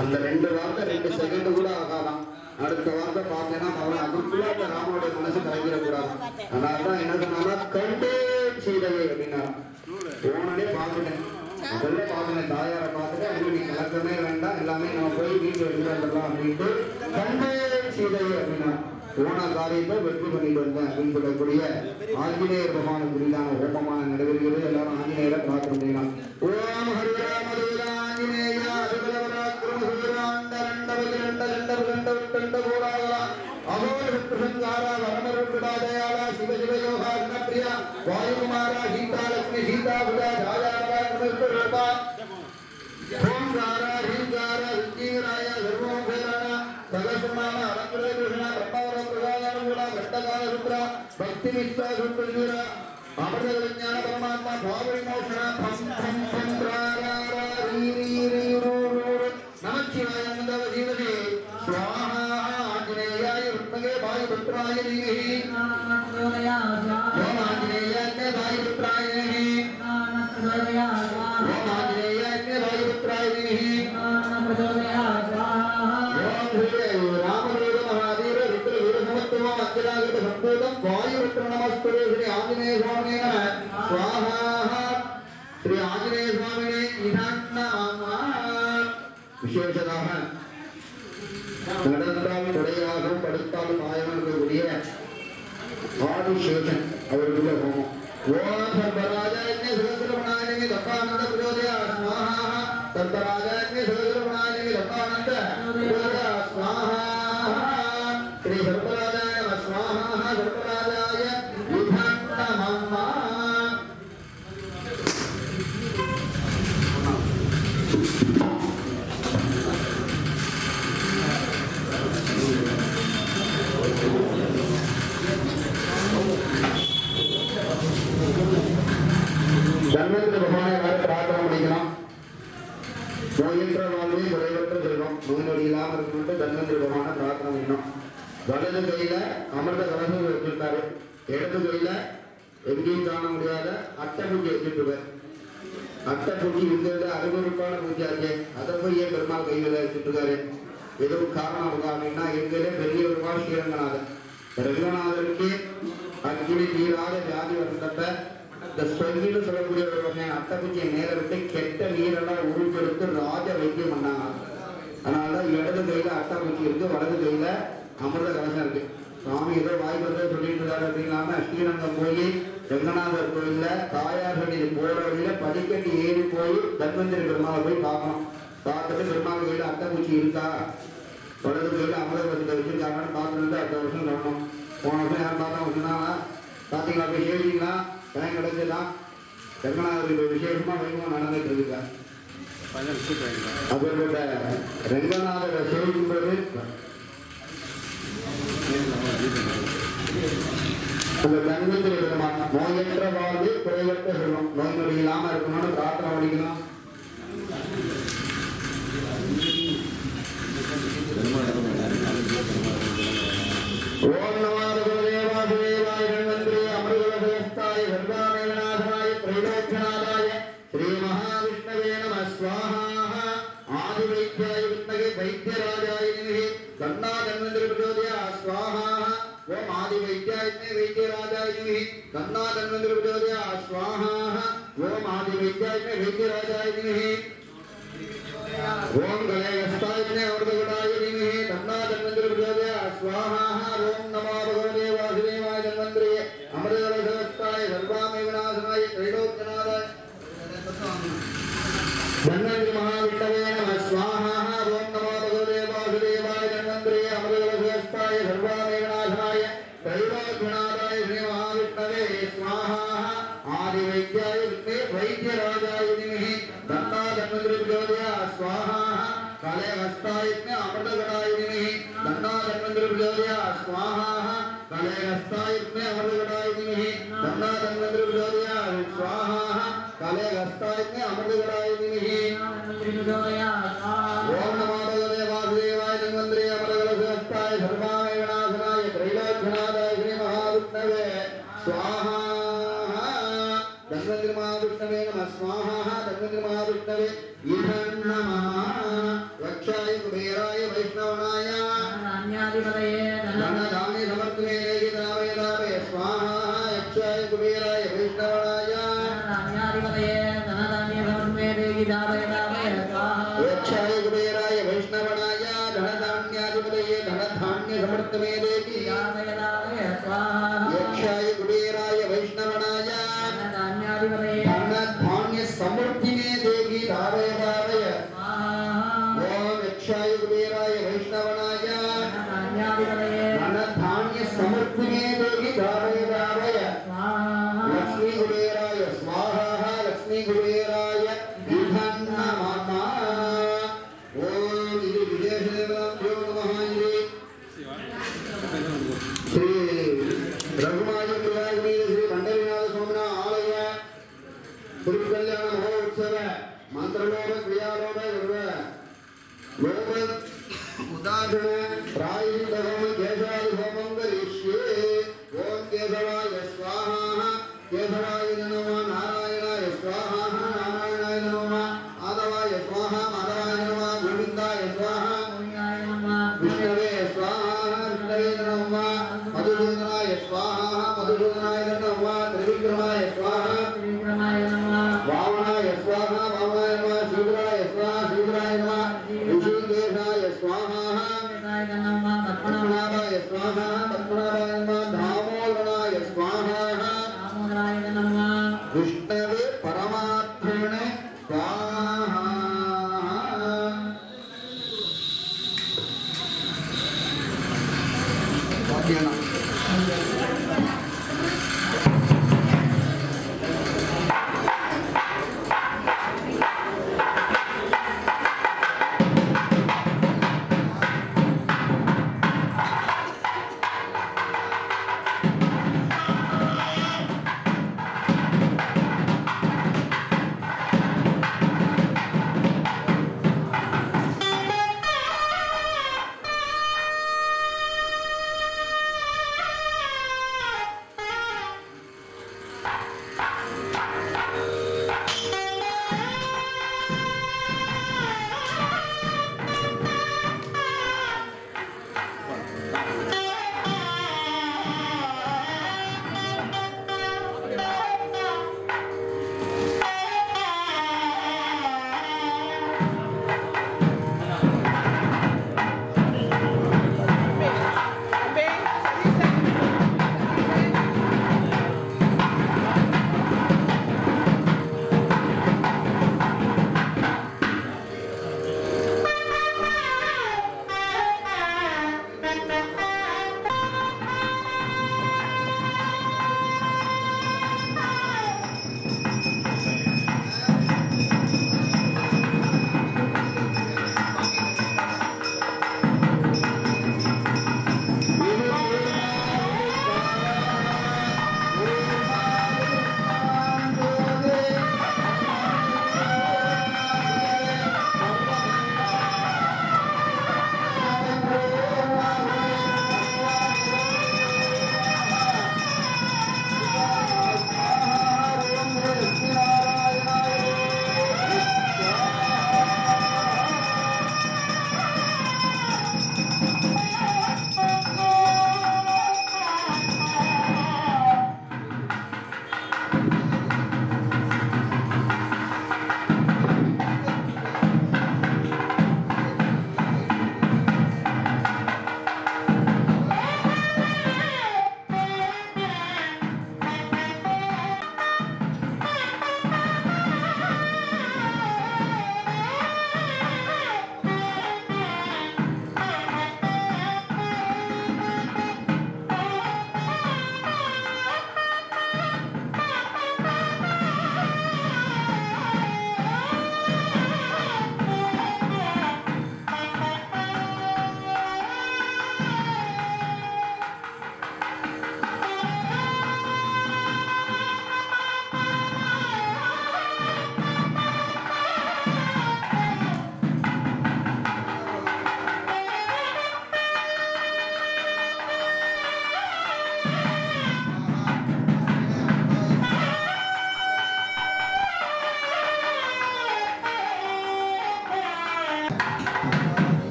அந்த 2 வார்த்தை 2 செகண்ட் கூட ஆகாதான். அடுத்த வார்த்தை பார்த்தேன்னா அவன் அதுக்குள்ள அந்த ராமனுடைய மனசு கலைக்கிடக்கூடாது. அதனாலதான் என்ன சொன்னா கண்டே சீதையை அப்படின்னா போனே பார்த்துட்டேன், முதல்ல பார்த்துட்டேன், தாயாரை பார்த்துட்டு அங்கே நீ கலக்கமே வேண்டாம், எல்லாமே நம்ம போய் வீட்டில் எடுத்து வந்துடலாம் அப்படின்ட்டு கண்டே சீதையை அப்படின்னா போன காரியத்தை வெற்றி பண்ணிட்டு வந்தேன் அப்படின்னு சொல்லக்கூடிய ஆஞ்சநேயர் பகவானுக்கு குறிதான ஹோமமான நடைபெறுகிறது. எல்லாரும் ஆஞ்சநேயரை பிரார்த்தனை செய்யலாம். ஓம் ஹரிராமதேவ ஆஞ்சநேயா शिव शिव योगा प्रिया वायुकुमारा सीता लक्ष्मी सीता बुधा जाया रूपा ओंकारा ह्रीकारा रुचिराय सर्वोपराणा सगसमाना अलंकृत कृष्ण ब्रह्मवर प्रदानमूला घट्टकाल रुद्रा भक्ति विश्वा सुप्रजुरा अमृत विज्ञान परमात्मा भावि मोक्षण फम फम फम रारा री री री रू रू नमः शिवाय नमः शिवसे स्वाहा आंजनेयाय रुद्रगे भाई पुत्राय धीमहि ओम आंजनेयाय के भाई पुत्राय धीमहि ओम आंजनेयाय के भाई पुत्राय धीमहि ओम श्री रामदेव महावीर रुद्र वीर समत्तम अज्ञागत संपूतं वायु रुद्र नमस्ते श्री आंजनेय स्वामी नमः स्वाहा श्री आंजनेय स्वामी निधान नमः विशेषतः நடந்தால் கொடையாகவும் படுத்தால் பாயக்கூடிய ஆதிசேஷன் அவருடைய ஹோமம். ஓம் சர்வராஜாய சகஸ்ரமணாய தப்பானந்த பிரச்சோதயா ஸ்வாஹா. சர்வராஜாய சகஸ்ரமணாய தப்பானந்த பிரச்சோதயா ஸ்வாஹா. ஸ்ரீ சர்வராஜாய நமः ஸ்வாஹா. சர்வராஜாய விதான் நமः. தன்வந்திர பகவானை பிரார்த்தனை பண்ணிக்கலாம். நோயற்ற வாழ்வே குறைவற்ற செல்வம், நோய் நொடி இல்லாமல் இருக்கணும்னு தன்வந்திர பகவானை பிரார்த்தனை பண்ணிக்கணும். வலது கையில அமிர்த கலசம் வச்சிருக்காரு, இடது கையில எங்கேயும் காண முடியாத அட்டைப்பூச்சி வச்சுட்டு அட்டைப்பூச்சி இருக்கிறது அறுவருப்பான பூஜை இருக்கு. அதை போய் ஏன் பெருமாள் கையில வச்சுட்டு இருக்காரு? எதுவும் காரணம் இருக்கா அப்படின்னா இருக்கிறதே பெரிய பெருமாள் ஸ்ரீரங்கநாதன். ரங்கநாதருக்கு அக்னி தீராத வியாதி வந்தப்ப இந்த ஸ்பெங்கின்னு சொல்லக்கூடிய ஒரு வகையான அட்டைப்பூச்சியை மேல விட்டு கெட்ட நீரெல்லாம் உருப்பெடுத்து ராஜ வைத்தியம் பண்ணாங்க. அதனாலதான் இடது கையில அட்டைப்பூச்சி இருக்கு, வலது கையில அமிர்த கலசம் இருக்கு. சுவாமி ஏதோ வாய்ப்பு சொல்லிட்டு இருக்காரு அப்படின்னாம ஸ்ரீரங்கம் போய் ரங்கநாதர் கோயில்ல தாயார் சன்னிதி போற வழியில படிக்கட்டு ஏறி போய் தன்வந்திரி பெருமாளை போய் பார்க்கணும். பார்த்துட்டு பெருமாள் கையில அட்டைப்பூச்சி இருக்கா, வலது கையில அமிர்த கலசத்தை வச்சிருக்காங்கன்னு பார்த்துட்டு அடுத்த வருஷம் சொல்லணும். போன வருஷம் யாரும் பார்த்தா சொன்னாங்க, பார்த்தீங்களா போய் ஏறிங்களா டைம் கிடைச்சதான் ரங்கநாதருக்கு விசேஷமா வைபவம் நடந்துட்டு இருக்கா. அவர்களோட ரங்கநாதரை சேவிக்கும்போது அந்த தன்வந்திரி பெருமாள் நோயற்ற வாழ்வு குறைவற்ற செல்வம், நோய் நொடி இல்லாம இருக்கணும்னு பிரார்த்தனை பண்ணிக்கலாம். ஓம் நமோ தேவாய தன்வந்திரி அமிர்தலசயஸ்தாய சர்வாமேவநாதனாய த்ரைலோக்யநாதாய ஸ்ரீ மகாவிஷ்ணவே நமः ஸ்வாஹா. ஆதிவைத்யாய வித்மகே வைத்தியராஜாய தீமஹி தன்னோ தன்வந்திரி பிரச்சோதயாத் ஸ்வாஹா. ஓம் ஆதிவைத்யாய வைத்தியராஜாய தீமஹி தன்னோ தன்வந்திரி பிரச்சோதயாத் ஸ்வாஹா. ஓம் ஆதிவைத்யாய வைத்தியராஜாய தீமஹி ஓம் கலேயஸ்தாய அமிர்தகடாய தீமஹி தன்னோ தன்வந்திரி பிரச்சோதயாத் ஸ்வாஹா. ஓம் நமோ பகவதே வாசுதேவாய தன்வந்திரி அமிர்தலசயஸ்தாய சர்வாமேவநாதனாய த்ரைலோக்யநாதாய தன்வந்திரி மகாவிஷ்ணவே நமः ஸ்வாஹா. ஓம் நமோ பகவதே வாசுதேவாய தன்வந்திரி அமிர்தலசயஸ்தாய சர்வாமேவநாதனாய த்ரைலோக்யநாதாய ஸ்ரீ மகாவிஷ்ணவே ஸ்வாஹா. ஆதிவைத்யாய வித்மகே வைத்தியராஜாய தீமஹி தன்னோ தன்வந்திரி பிரச்சோதயாத் ஸ்வாஹா. கலேயஸ்தாய அமிர்தகடாய தீமஹி தன்னோ தன்வந்திரி பிரச்சோதயாத் ஸ்வாஹா. கலேயஸ்தாய அமிர்தகடாய தீமஹி தன்னோ தன்வந்திரி பிரச்சோதயாத் ஸ்வாஹா. கலேயஸ்தாய அமிர்தகடாய தீமஹி ஓம் நமோ பகவதே வாசுதேவாய தன்வந்திரி அமிர்தலசயஸ்தாய சர்வாமேவநாதனாய த்ரைலோக்யநாதாய ஸ்ரீ மகாவிஷ்ணவே ஸ்வாஹா. தன்வந்திரி மகாவிஷ்ணவே நமः ஸ்வாஹா. தன்வந்திரி மகாவிஷ்ணவே ஈசன் நமः. ரக்ஷாய குபேராய வைஷ்ணவனாய தனதானி சமர்த்தமே தேகிதாவே தாவே ஸ்வாஹா. ரக்ஷாய குபேராய வைஷ்ணவனாய ரக்ஷாய குபேராய வைஷ்ணவனாய தனதான்யாதிபதயே தனதான்ய சமர்த்தமே தேகி ரக்ஷாய குபேராய வைஷ்ணவனாய தனதான்ய சமர்த்திமே தேகி தாவே தாவே ஓம் ரக்ஷாய குபேராய வைஷ்ணவனாய தனதான்ய சமர்த்திமே தேகி தாவே தாவே லக்ஷ்மி குபேராய ஸ்வாஹா. லக்ஷ்மி குபேராய விதான் நமः. ஓம் இது விஜயசேனாப்யோ நமः. ஸ்ரீ ரகுமாய பிராஜ்மீ ஸ்ரீ பண்டரிநாத சுவாமினா ஆலய திருக்கல்யாண மகோத்சவ மந்திரலோக கிரியாலோக லோக உதாரண பிராயசித்தகம் கேசவாய ஹோமம் கரிஷ்யே. ஓம் கேசவாய ஸ்வாஹா. கேசவாய நமः. நாராயணாய ஸ்வாஹா. நாராயணாய நமः. மாதவாய ஸ்வாஹா. மாதவாய நமः. கோவிந்தாய ஸ்வாஹா. விஷ்ணவே ஸ்வாஹா. விஷ்ணவே நமः. மதுசூதனாய ஸ்வாஹா. மதுசூதனாய நமः. திரிவிக்ரமாய ஸ்வாஹா. வாமனாய ஸ்வாஹா. வாமனாய நமः. சீவராய ஸ்வாஹா. சீவராய நமः. ரிஷிகேஷாய ஸ்வாஹா. स्वाहा पद्मनाभाय नमः दामोदराय स्वाहा दामोदराय नमः विष्णवे परमात्मने स्वाहा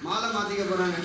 மாலை மாத்திக்க போறாங்க.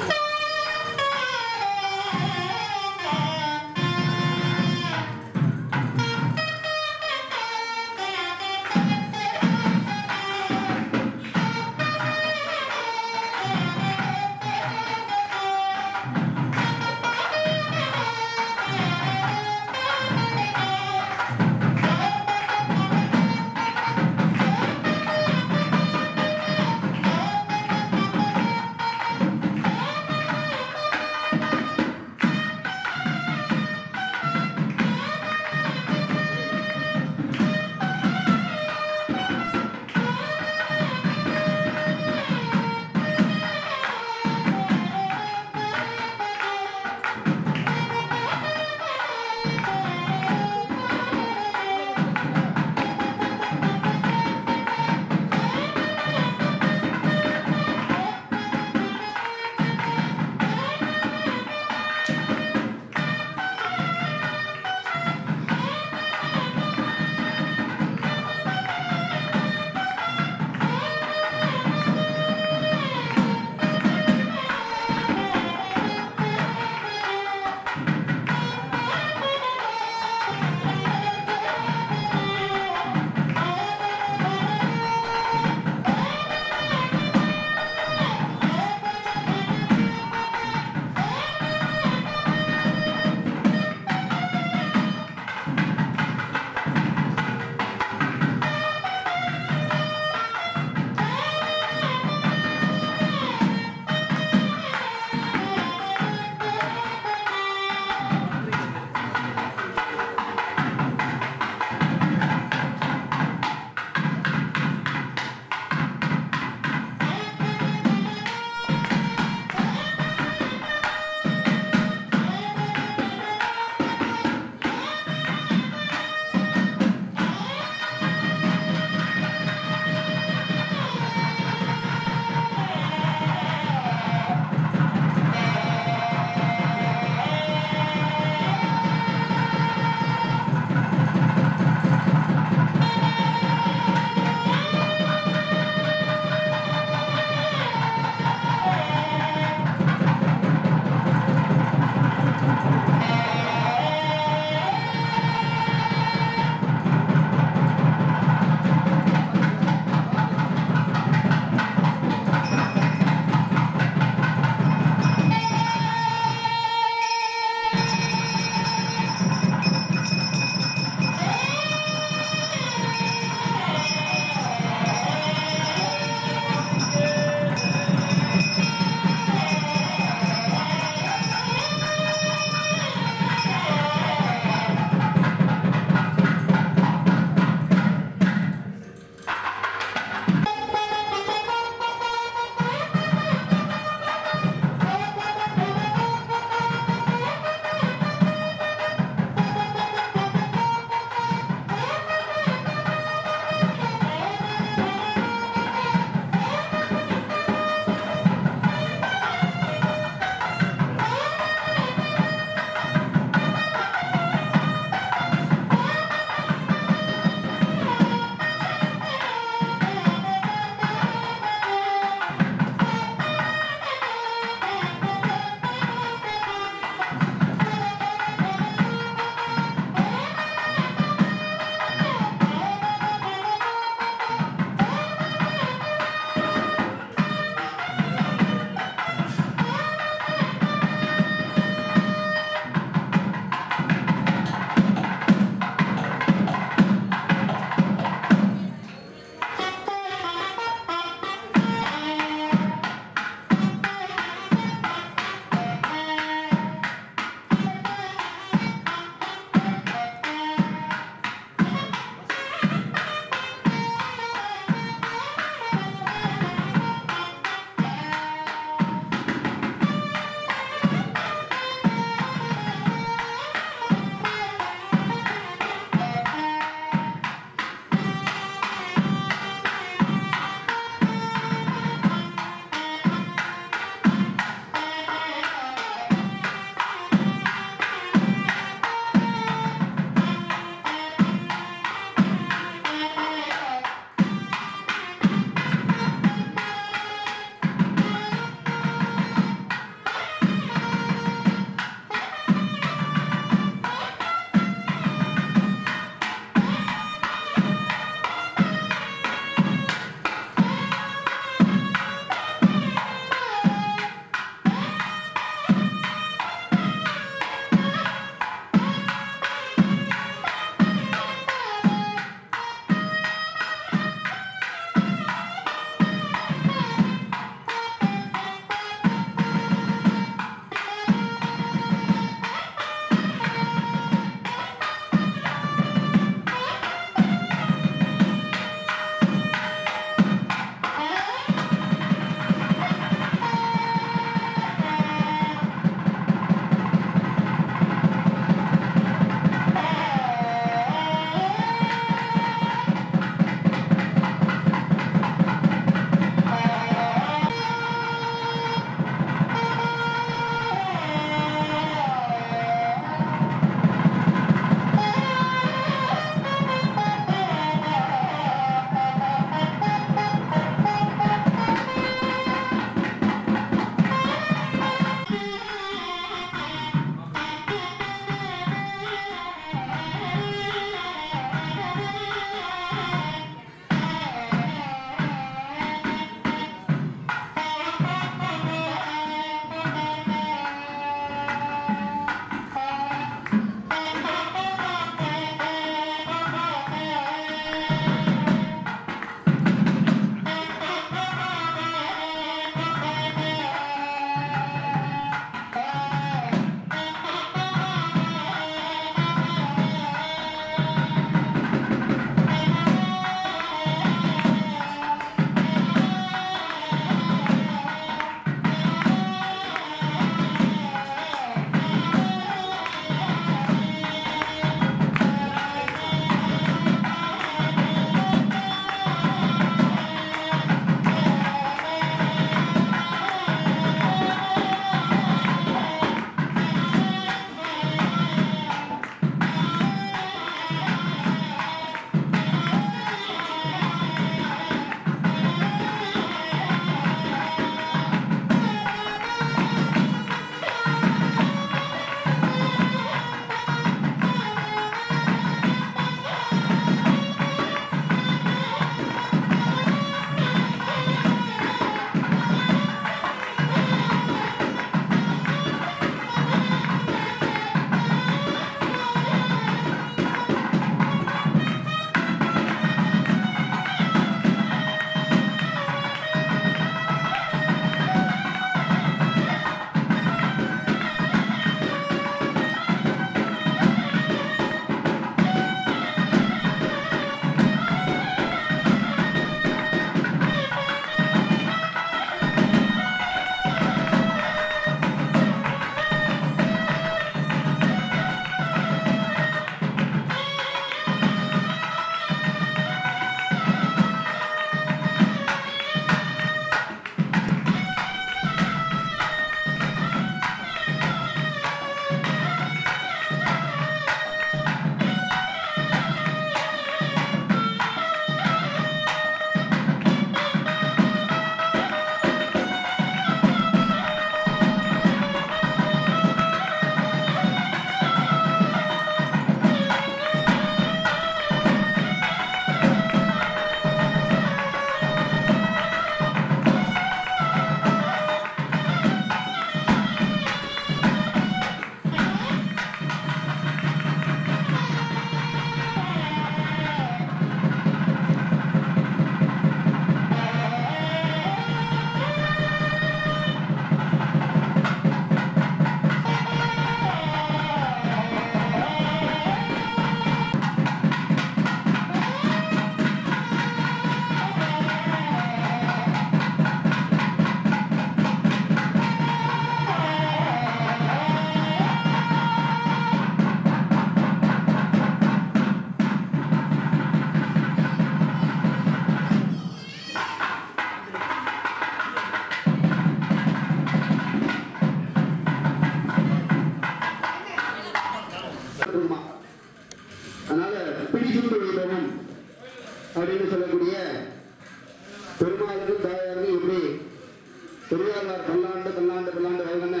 பெரியாழ்வார் பல்லாண்டு பல்லாண்டு பல்லாண்டு வயதுன்னு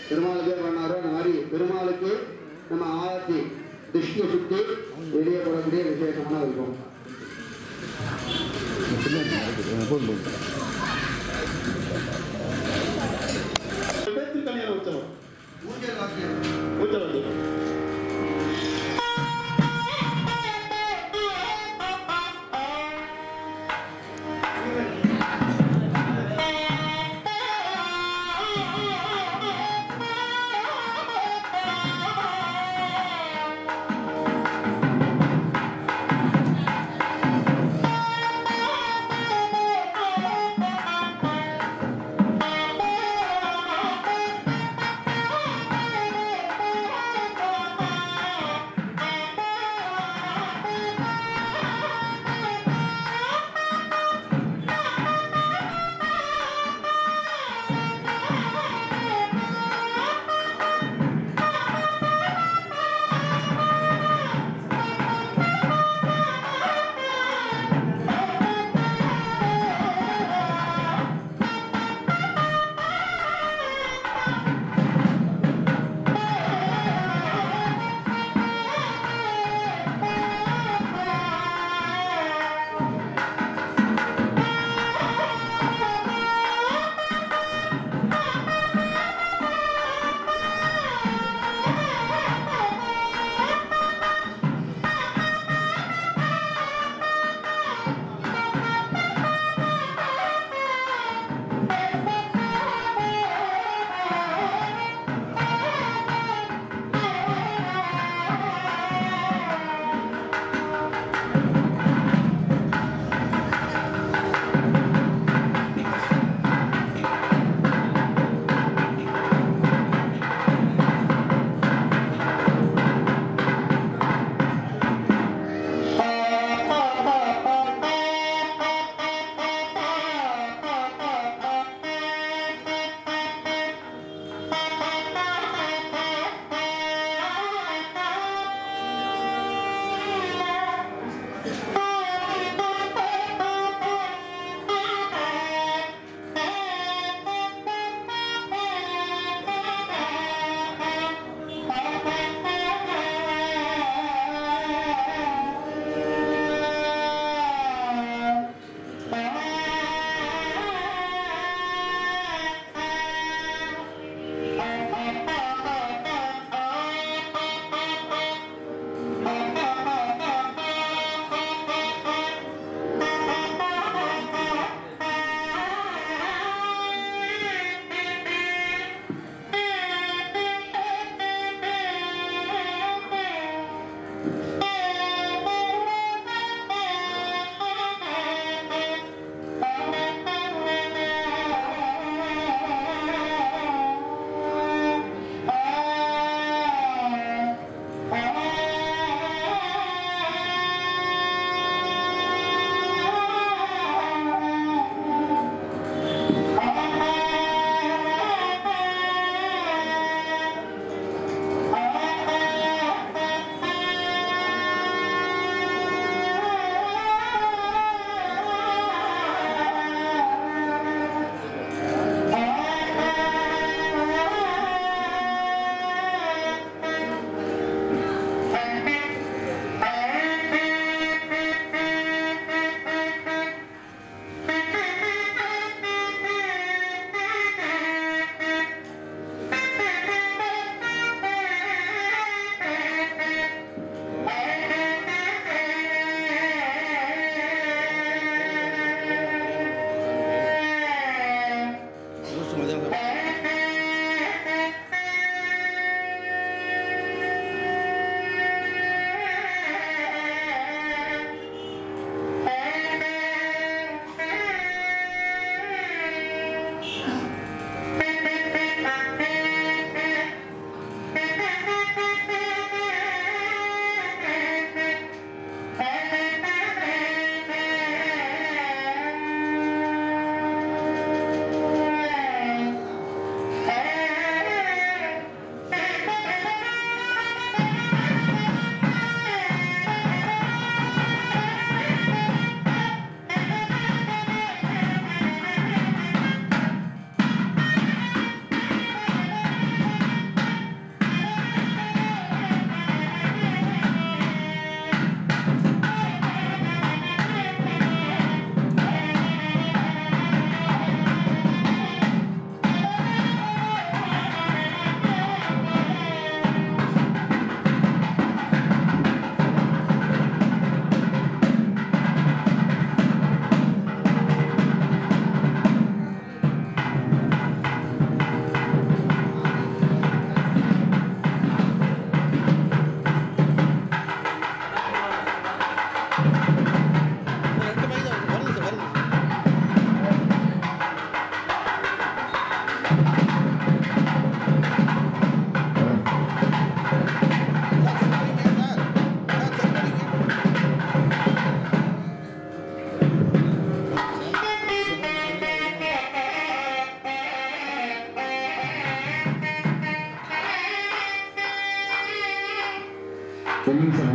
பெருமாளுக்கே பண்ணாரோ அந்த மாதிரி பெருமாளுக்கு நம்ம ஆரத்தி திருஷ்டியை சுற்றி வெளியே போடக்கூடிய விசேஷமான இருக்கும். கல்யாண உற்சவம் ஊஞ்சல் வாக்கியம் உற்சவம்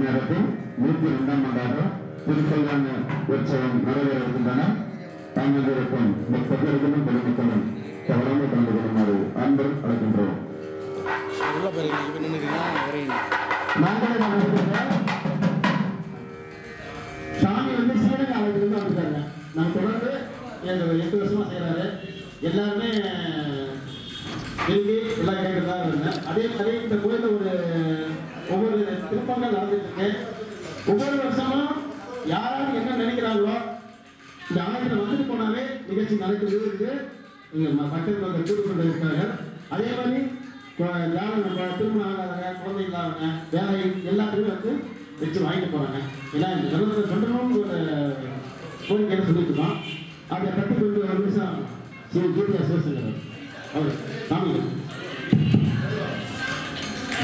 நேரத்தில் 102ஆம் ஆண்டாக திருக்கல்யாண உற்சவம் நிறைவேற இருக்கின்றன. தாங்கள் இருக்கும் பக்தர்களும் பொதுமக்களும் தவறாமல் கலந்து கொள்ளுமாறு அன்பர் அழைக்கின்றோம். சாமி வந்து சீரக ஆலயத்திலிருந்து வந்துருக்காங்க. நான் தொடர்ந்து 8 வருஷமா செய்யறாரு. எல்லாருமே விரும்பி எல்லாம் கேட்கறதா இருந்தேன். அதே மாதிரி இந்த கோயிலில் ஒவ்வொரு திருப்பங்கள் நடந்துட்டு இருக்கு. ஒவ்வொரு வருஷமும் யாராவது என்ன நினைக்கிறாங்களோ இந்த ஆலயத்தில் வந்துட்டு போனாலே நிகழ்ச்சி நடக்குது. இங்கே மக்கள் வந்து கூட்டு கொண்டு இருக்காங்க. அதே மாதிரி யாரும் நம்ம திருமணம் ஆகாதவங்க, குழந்தை இல்லாதவங்க, வேலை எல்லாத்துக்குமே வந்து வச்சு வாங்கிட்டு போறாங்க. எல்லாம் இந்த நிலத்தை சொல்லணும்னு ஒரு கோரிக்கையை சொல்லிட்டு இருக்கோம். அதை பற்றி கொஞ்சம் ஒரு நிமிஷம் ஸ்ரீ கீர்த்தியா சிவசங்கர் அவர் சாமி.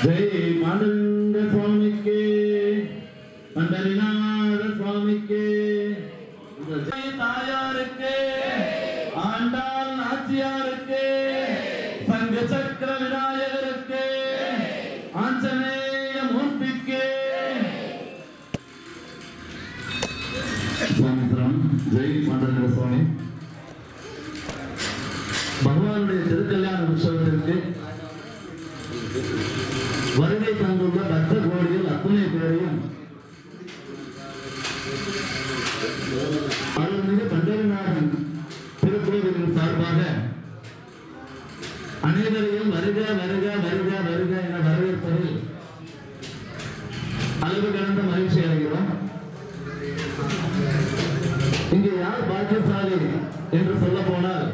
ஜெய் மாண்டந்த சுவாமிக்கு, மண்டலிநாத சுவாமிக்கு, ஜெய் தாயாருக்கு, ஆண்டாள் நாச்சியாருக்கு, சங்க சக்கர விநாயகருக்கு, ஆஞ்சநேய மூர்த்திக்கு. சுவாமித்திரம். ஜெய் மாண்டந்த சுவாமி. பகவானுடைய திருக்கல்யாண உற்சவத்திற்கு வருகை தந்துள்ள பக்த கோடிகள் அத்தனை பேரையும் அருள்மிகு பண்டரிநாதன் திருக்கோவிலின் சார்பாக அனைவரையும் வருக வருக வருக வருக என வரவேற்பதில் அளவு கடந்த மகிழ்ச்சி அடைகிறோம். இங்கே யார் பாக்கியசாலி என்று சொல்ல போனால்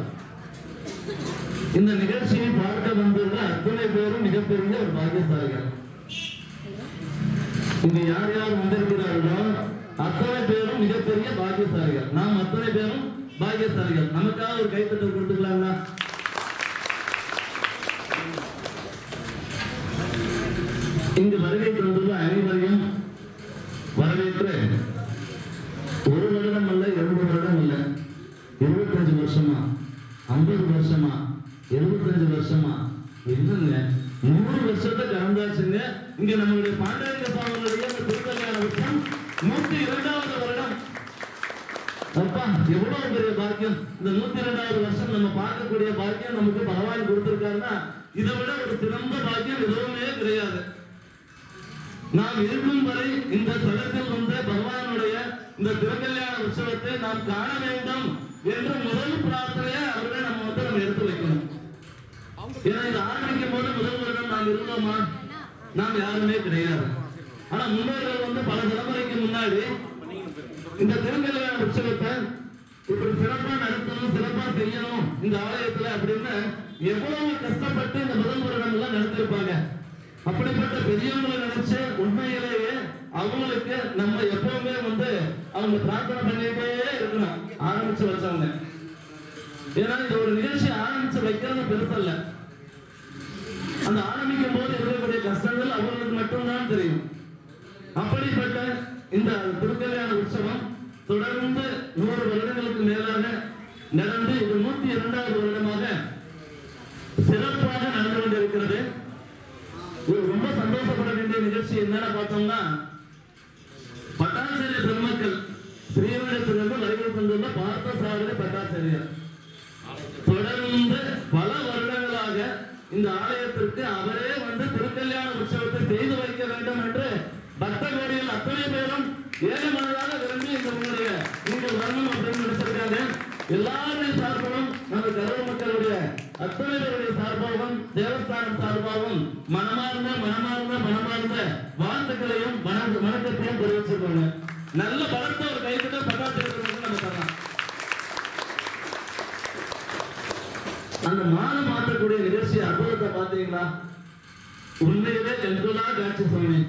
இந்த நிகழ்ச்சியை பார்க்க வந்துள்ள அத்தனை பேரும் மிகப்பெரிய ஒரு பாக்கியசாலிகள். இங்கு யார் யார் வந்திருக்கிறார்களோ அத்தனை பேரும் மிகப்பெரிய பாக்கியசாலிகள். நாம் அத்தனை பேரும் பாக்கியசாலிகள். நமக்காக ஒரு கைத்தட்டல் கொடுத்துக்கலாங்களா? இங்கு வருகை தந்துள்ள அனைவரையும் வரவேற்று 1 வருடம் அல்ல, 2 வருடம் அல்ல, 25 வருஷமா, 50 வருஷமா, 75 வருஷமா, என்னங்க 100 வருஷத்தை கடந்தாச்சுங்க. இங்க நம்மளுடைய பாண்டரங்க சுவாமிகளுடைய திருக்கல்யாண உற்சவம் 102வது வருடம். அப்பா எவ்வளவு பெரிய பாக்கியம்! இந்த 102வது வருஷம் நம்ம பார்க்கக்கூடிய பாக்கியம் நமக்கு பகவான் கொடுத்திருக்காருன்னா இதை விட ஒரு சிறந்த பாக்கியம் எதுவுமே கிடையாது. நாம் இருக்கும் வரை இந்த ஸ்தலத்தில் வந்த பகவானுடைய இந்த திருக்கல்யாண உற்சவத்தை நாம் காண வேண்டும் என்ற முதல் பிரார்த்தனையை அவர்களை நம்ம எடுத்து வைக்கணும். ஏன்னா இது ஆரம்பிக்கும் போது முதல் வருடம் நாம் இருந்தோமா? நாம் யாருமே கிடையாது. ஆனா முன்னோர்கள் பல தலைமுறைக்கு முன்னாடி இந்த திருக்கல்யாண உற்சவத்தை இப்படி சிறப்பா நடத்தணும், சிறப்பா செய்யணும் இந்த ஆலயத்துல அப்படின்னு எவ்வளவு கஷ்டப்பட்டு இந்த முதல் வருடம் எல்லாம் நடத்திருப்பாங்க. அப்படிப்பட்ட பெரியவங்களை நினைச்சு உண்மையிலேயே அவங்களுக்கு நம்ம எப்பவுமே அவங்க பிரார்த்தனை பண்ணிட்டே இருக்கணும். ஆரம்பிச்சு வச்சவங்க. ஏன்னா இந்த ஒரு நிகழ்ச்சி ஆரம்பிச்சு வைக்கிறது பெருசல்ல. அந்த ஆரம்பிக்கும் போது இருக்கக்கூடிய கஷ்டங்கள் அவங்களுக்கு மட்டும்தான் தெரியும். அப்படிப்பட்ட இந்த திருக்கல்யாண உற்சவம் தொடர்ந்து 100 வருடங்களுக்கு மேலாக நடந்து இது 102வது வருடமாக சிறப்பாக நடந்து கொண்டிருக்கிறது. ரொம்ப சந்தோஷப்பட வேண்டிய நிகழ்ச்சி என்னன்னு பார்த்தோம்னா, பட்டாச்சாரிய பெருமக்கள் ஸ்ரீரங்கத்திலிருந்து வருகை தந்துள்ள பார்த்தசாரதி பட்டாச்சாரியர் தொடர்ந்து பல வருடங்களாக இந்த ஆலயத்திற்கு அவரே திருக்கல்யாண உற்சவத்தை செய்து வைக்க வேண்டும் என்று பக்த கோடிகள் அத்தனை பேரும் ஏழு மனதாக விரும்பி நீங்கள் வரணும் அப்படின்னு நினைச்சிருக்காங்க. எல்லாருடைய சார்பாகவும் நம்ம கரவ மக்களுடைய அத்தனை பேருடைய சார்பாகவும் தேவஸ்தானம் சார்பாகவும் மனமார்ந்த வாழ்த்துக்களையும் வணக்கத்தையும் தெரிவிச்சிருக்காங்க. நல்ல பலத்த ஒரு கைதிட்ட பட்டாச்சாரியர்களுக்கு நம்ம தரலாம். அந்த மாலை மாற்றக்கூடிய நிகழ்ச்சி அற்புதத்தை பார்த்தீங்களா? உண்மையிலே கண்கொள்ளா காட்சி சொன்னேன்.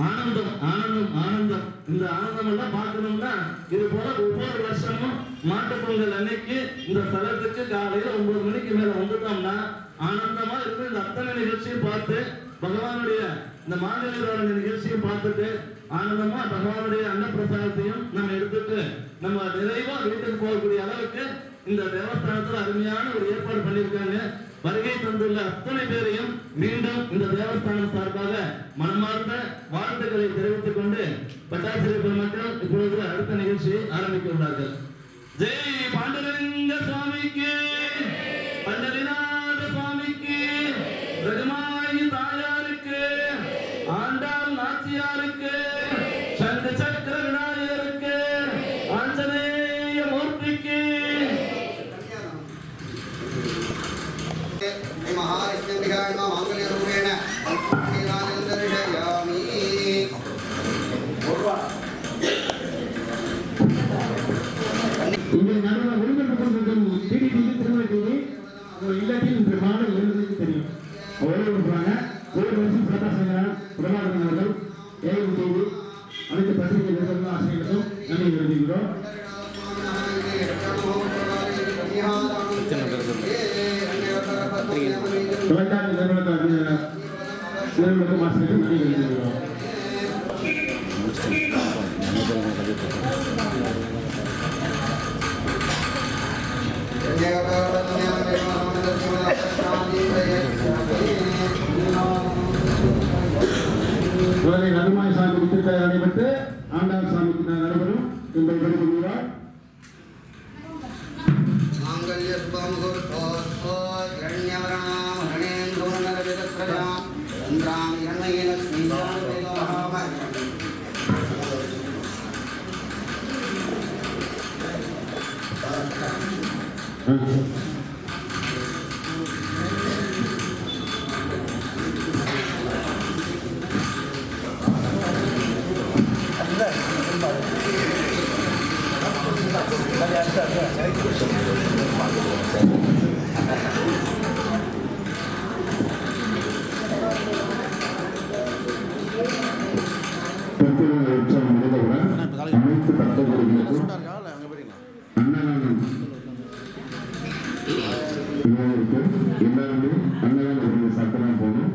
ஆனந்தம் ஆனந்தம் ஆனந்தம். இந்த ஆனந்தம் எல்லாம் பார்க்கணும்னா இது போல ஒவ்வொரு வருஷமும் மாட்டுப் பொங்கல் அன்னைக்கு இந்த ஸ்தலத்துக்கு காலையில 9 மணிக்கு மேல வந்துட்டோம் கொடுத்தோம்னா ஆனந்தமா இருந்து இந்த அத்தனை நிகழ்ச்சியும் பார்த்து பகவானுடைய இந்த மாநில நிகழ்ச்சியும் பார்த்துட்டு ஆனந்தமா பகவானுடைய அன்னப்பிரசாதத்தையும் நம்ம எடுத்துட்டு நம்ம நிறைவா வீட்டுக்கு போகக்கூடிய அளவுக்கு இந்த தேவஸ்தானத்துல அருமையான ஒரு ஏற்பாடு பண்ணியிருக்காங்க. வருகை தந்துள்ள அத்தனை பேரையும் மீண்டும் இந்த தேவஸ்தானம் சார்பாக மனமார்ந்த வாழ்த்துக்களை தெரிவித்துக் கொண்டு பட்டாசிரியர் பெருமக்கள் இப்பொழுது அடுத்த நிகழ்ச்சியை ஆரம்பிக்க உள்ளார்கள். ஜெய் பாண்டரங்க சுவாமிக்கு, பண்டரிநாத சுவாமிக்கு, ரகுமாயி தாயாருக்கு, ஆண்டாள் நாச்சியாருக்கு, சங்க சக்கர விநாயகருக்கு, ஆஞ்சநேய மூர்த்திக்கு. மாங்கல்யரூபேண தரிசயாமி. இங்கே நடுவில் ஒளிபரப்பு டிடிவி திருமலை டிவி இல்லாட்டி இன்று மாலை 7 மணிக்கு தெரியும். ஒளிபரப்புறாங்க. ஒரு வருஷம் பிரகாசன் பிரபாகரன் அவர்கள் ஏழு டிவி அனைத்து பத்திரிகை நிறுவனம் ஆசிரியர்களும் நன்றி தெரிவிக்கிறோம். தொலைக்காட்சி நிறுவனத்துக்கும் ஆசிரியர்கள் நன்றி தெரிவிக்கிறோம். உடனே ரகுமாய் சாமி திருக்கை நடைபெற்று ஆண்டாள் சாமிக்கு நடைபெறும் என்பதை தெரிவிக்கிறார். அனைத்து பக்தர்களுக்கும் அன்னதானம் எல்லாருமே அன்னதானம் சாப்பிடலாம் போகணும்.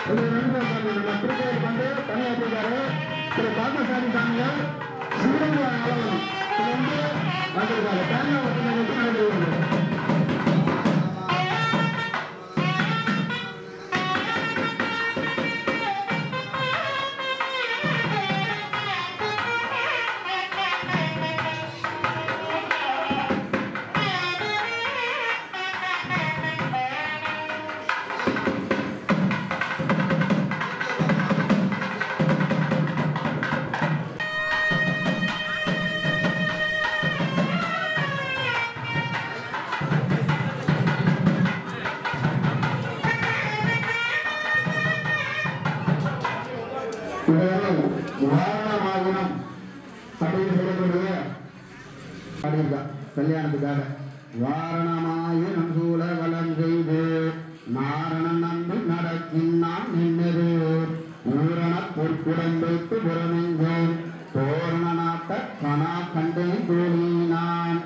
நம்ம திருக்கோயில் வந்து பணியாற்றிருக்காரு திரு பாப்பசாமி சாமியார் சிவகங்கை ஆலவனம் இது வந்து வந்திருக்காரு தேங்காய் வசதி நடைபெறுகிறது. வாரணமாகனம் அப்படின்னு சொல்லக்கூடிய கல்யாணத்துக்காக வாரணமாயிரம் சூழ வளம் செய்து நாரணன் நம்பி நடக்கின்றான் நின்னது ஊரண பொற்குடம் வைத்து புறமெங்கும் தோரண நாட்ட கனா கண்டேன் தோழினான்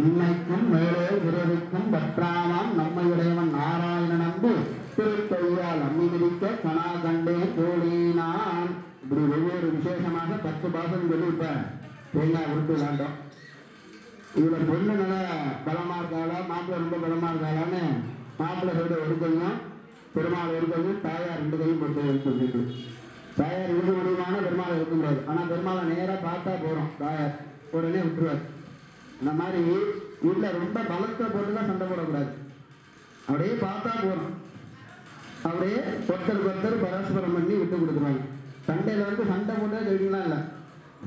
இன்னைக்கும் மேலே விரவிக்கும் பற்றாமான் நம்மையுடையவன் நாராயண நம்பி திருக்கையால் அம்மி மிதிக்க கனா கண்டேன் தோழினான். இப்படி ஒவ்வொரு விசேஷமாக 10 பாசம் சொல்லி இப்ப தேங்காய் உருட்டு விளாண்டோம். இதுல பொண்ணு நல்லா பலமா இருக்காளா மாப்பிள்ளை ரொம்ப பலமா இருக்காளான்னு மாப்பிள்ளை சைடு ஒரு கையும் பெருமாள் ஒரு கையும் தாயார் 2 கையும் போட்டு எடுத்து தாயார் இருக்க முடியுமான பெருமாளை இருக்க முடியாது. ஆனா பெருமாளை நேரா பார்த்தா போறோம் தாயார் உடனே விட்டுருவார். அந்த மாதிரி வீட்டுல ரொம்ப பலத்தை போட்டுதான் சண்டை போடக்கூடாது. அப்படியே பார்த்தா போறோம் அப்படியே ஒருத்தர் பரஸ்பரம் பண்ணி விட்டு கொடுத்துருவாங்க. சண்டையில வந்து சண்டை போட்டா ஜெயிக்கலாம் இல்லை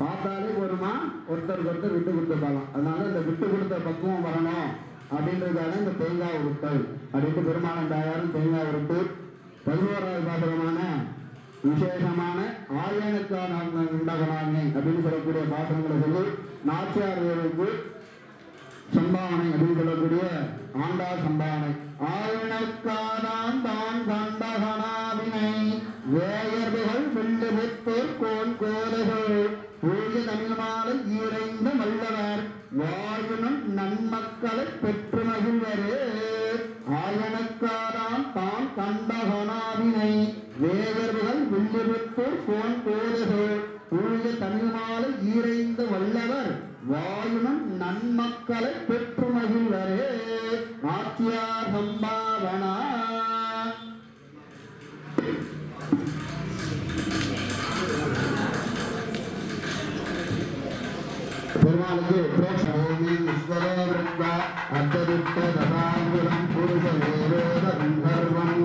பார்த்தாலே போருமா ஒருத்தர் விட்டு கொடுத்துருப்பாங்க. அதனால இந்த விட்டு கொடுத்த பக்குவம் வரணும் அப்படின்றதுக்காக இந்த தேங்காய் உருட்டல் அப்படின்ட்டு பெருமாளன் தாயாரும் தேங்காய் உருட்டு 11வது பாசகமான விசேஷமான ஆயனுக்கான உண்டகனானே அப்படின்னு சொல்லக்கூடிய பாசனங்களை சொல்லி நாச்சியார்களுக்கு சம்பாவனை அப்படின்னு சொல்லக்கூடிய ஆண்டாள் சம்பாவனை ஆயனக்காதான் தான் கண்டகனாவினை வேயர்கள் வெள்ளு பெற்றோர் கோன் கோலைகள் ஊழிய தமிழ்மாலை ஈரைந்த மல்லவர் வாழ்வினும் நன்மக்களை பெற்று மகிழ்வரே. ஆயனக்காதான் தான் கண்டகனாவினை வேயர்கள் வெள்ளு பெற்றோர் கோன் கோலைகள் ஊழிய தமிழ்மாலை ஈரைந்த வல்லவர் வாயுனம் நன்மக்களை பெற்று மகிழ்வரே. நாச்சியார் சம்பாவனா. பெருமாளுக்கு அத்தரித்த ததாங்குலம் புருஷ வேரோதம் சர்வம்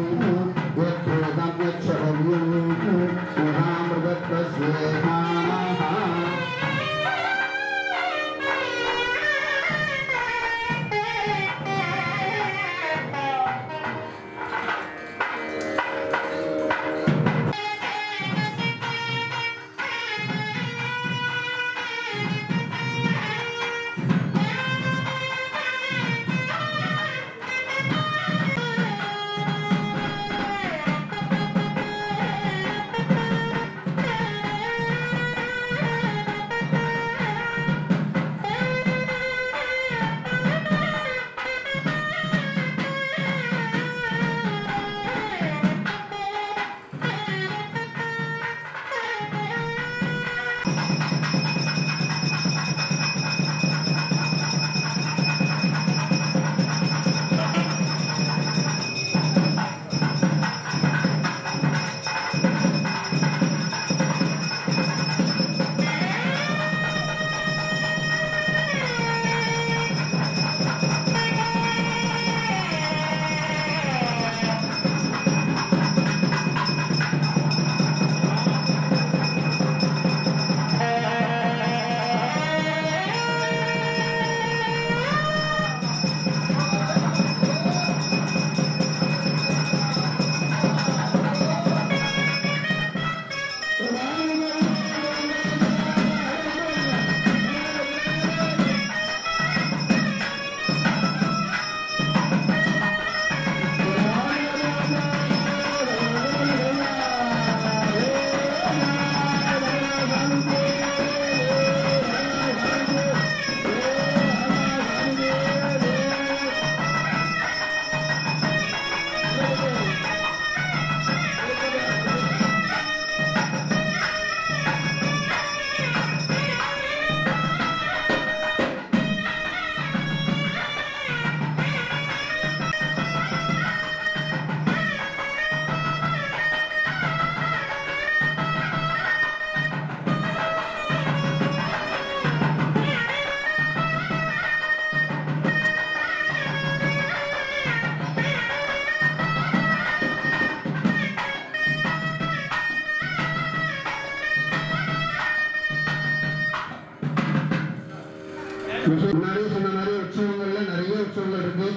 முன்னாடியே சொன்ன மாதிரி உற்சவங்கள்ல நிறைய உற்சவங்கள் இருக்கு.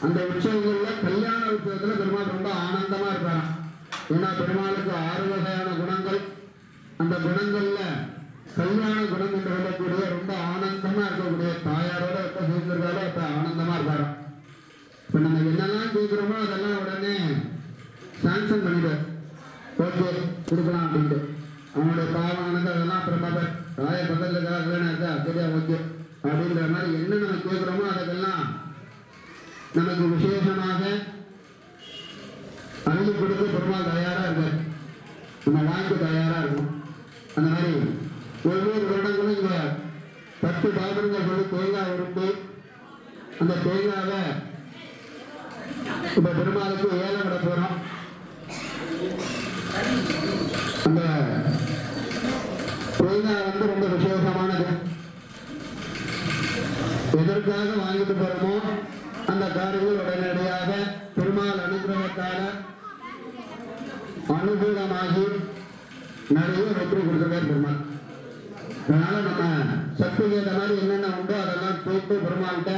அந்த உற்சவங்கள்ல கல்யாண உற்சவத்துல பெருமாள் ரொம்ப ஆனந்தமா இருப்பாராம். ஏன்னா பெருமாளுக்கு 6 வகையான குணங்கள். அந்த குணங்கள்ல கல்யாண குணம் என்று சொல்லக்கூடிய ரொம்ப ஆனந்தமா இருக்கக்கூடிய தாயாரோட எப்ப சேர்ந்திருக்காரோ அப்ப ஆனந்தமா இருப்பாராம். இப்ப நம்ம என்னெல்லாம் கேட்கிறோமோ அதெல்லாம் உடனே சாங்ஷன் பண்ணிடுவார். ஓகே கொடுக்கலாம் அப்படின்ட்டு. அவனுடைய பாவமானது அதெல்லாம் அப்புறம் பார்ப்பார். தாயை பக்கத்துல இருக்கா கல்யாணம் இருக்கா சரியா ஓகே அப்படின்ற மாதிரி என்ன நம்ம கேட்கிறோமோ அதெல்லாம் நமக்கு விசேஷமாக அள்ளி கொடுத்து பெருமாள் தயாரா இருக்கார். நம்ம வாங்கி தயாரா இருக்கும். அந்த மாதிரி ஒவ்வொரு வருடங்களும் இங்க 10 பாத்திரங்கள் சொல்லி தேங்காய் உருட்டு அந்த தேங்காவை இப்ப பெருமாளுக்கு ஏலம் விட போறோம். அந்த தேங்காய் வந்து ரொம்ப விசேஷமானது. எதற்காக வாங்கிட்டு போறோமோ அந்த காரியங்கள் உடனடியாக பெருமாள் அனுகிரகத்தால அனுகூலமாகி நிறைய வெற்றி கொடுத்துருக்கார் பெருமாள். அதனால நம்ம சக்திக்கு ஏற்ற மாதிரி என்னென்ன உண்டோ அதெல்லாம் போட்டு பெருமாள்கிட்ட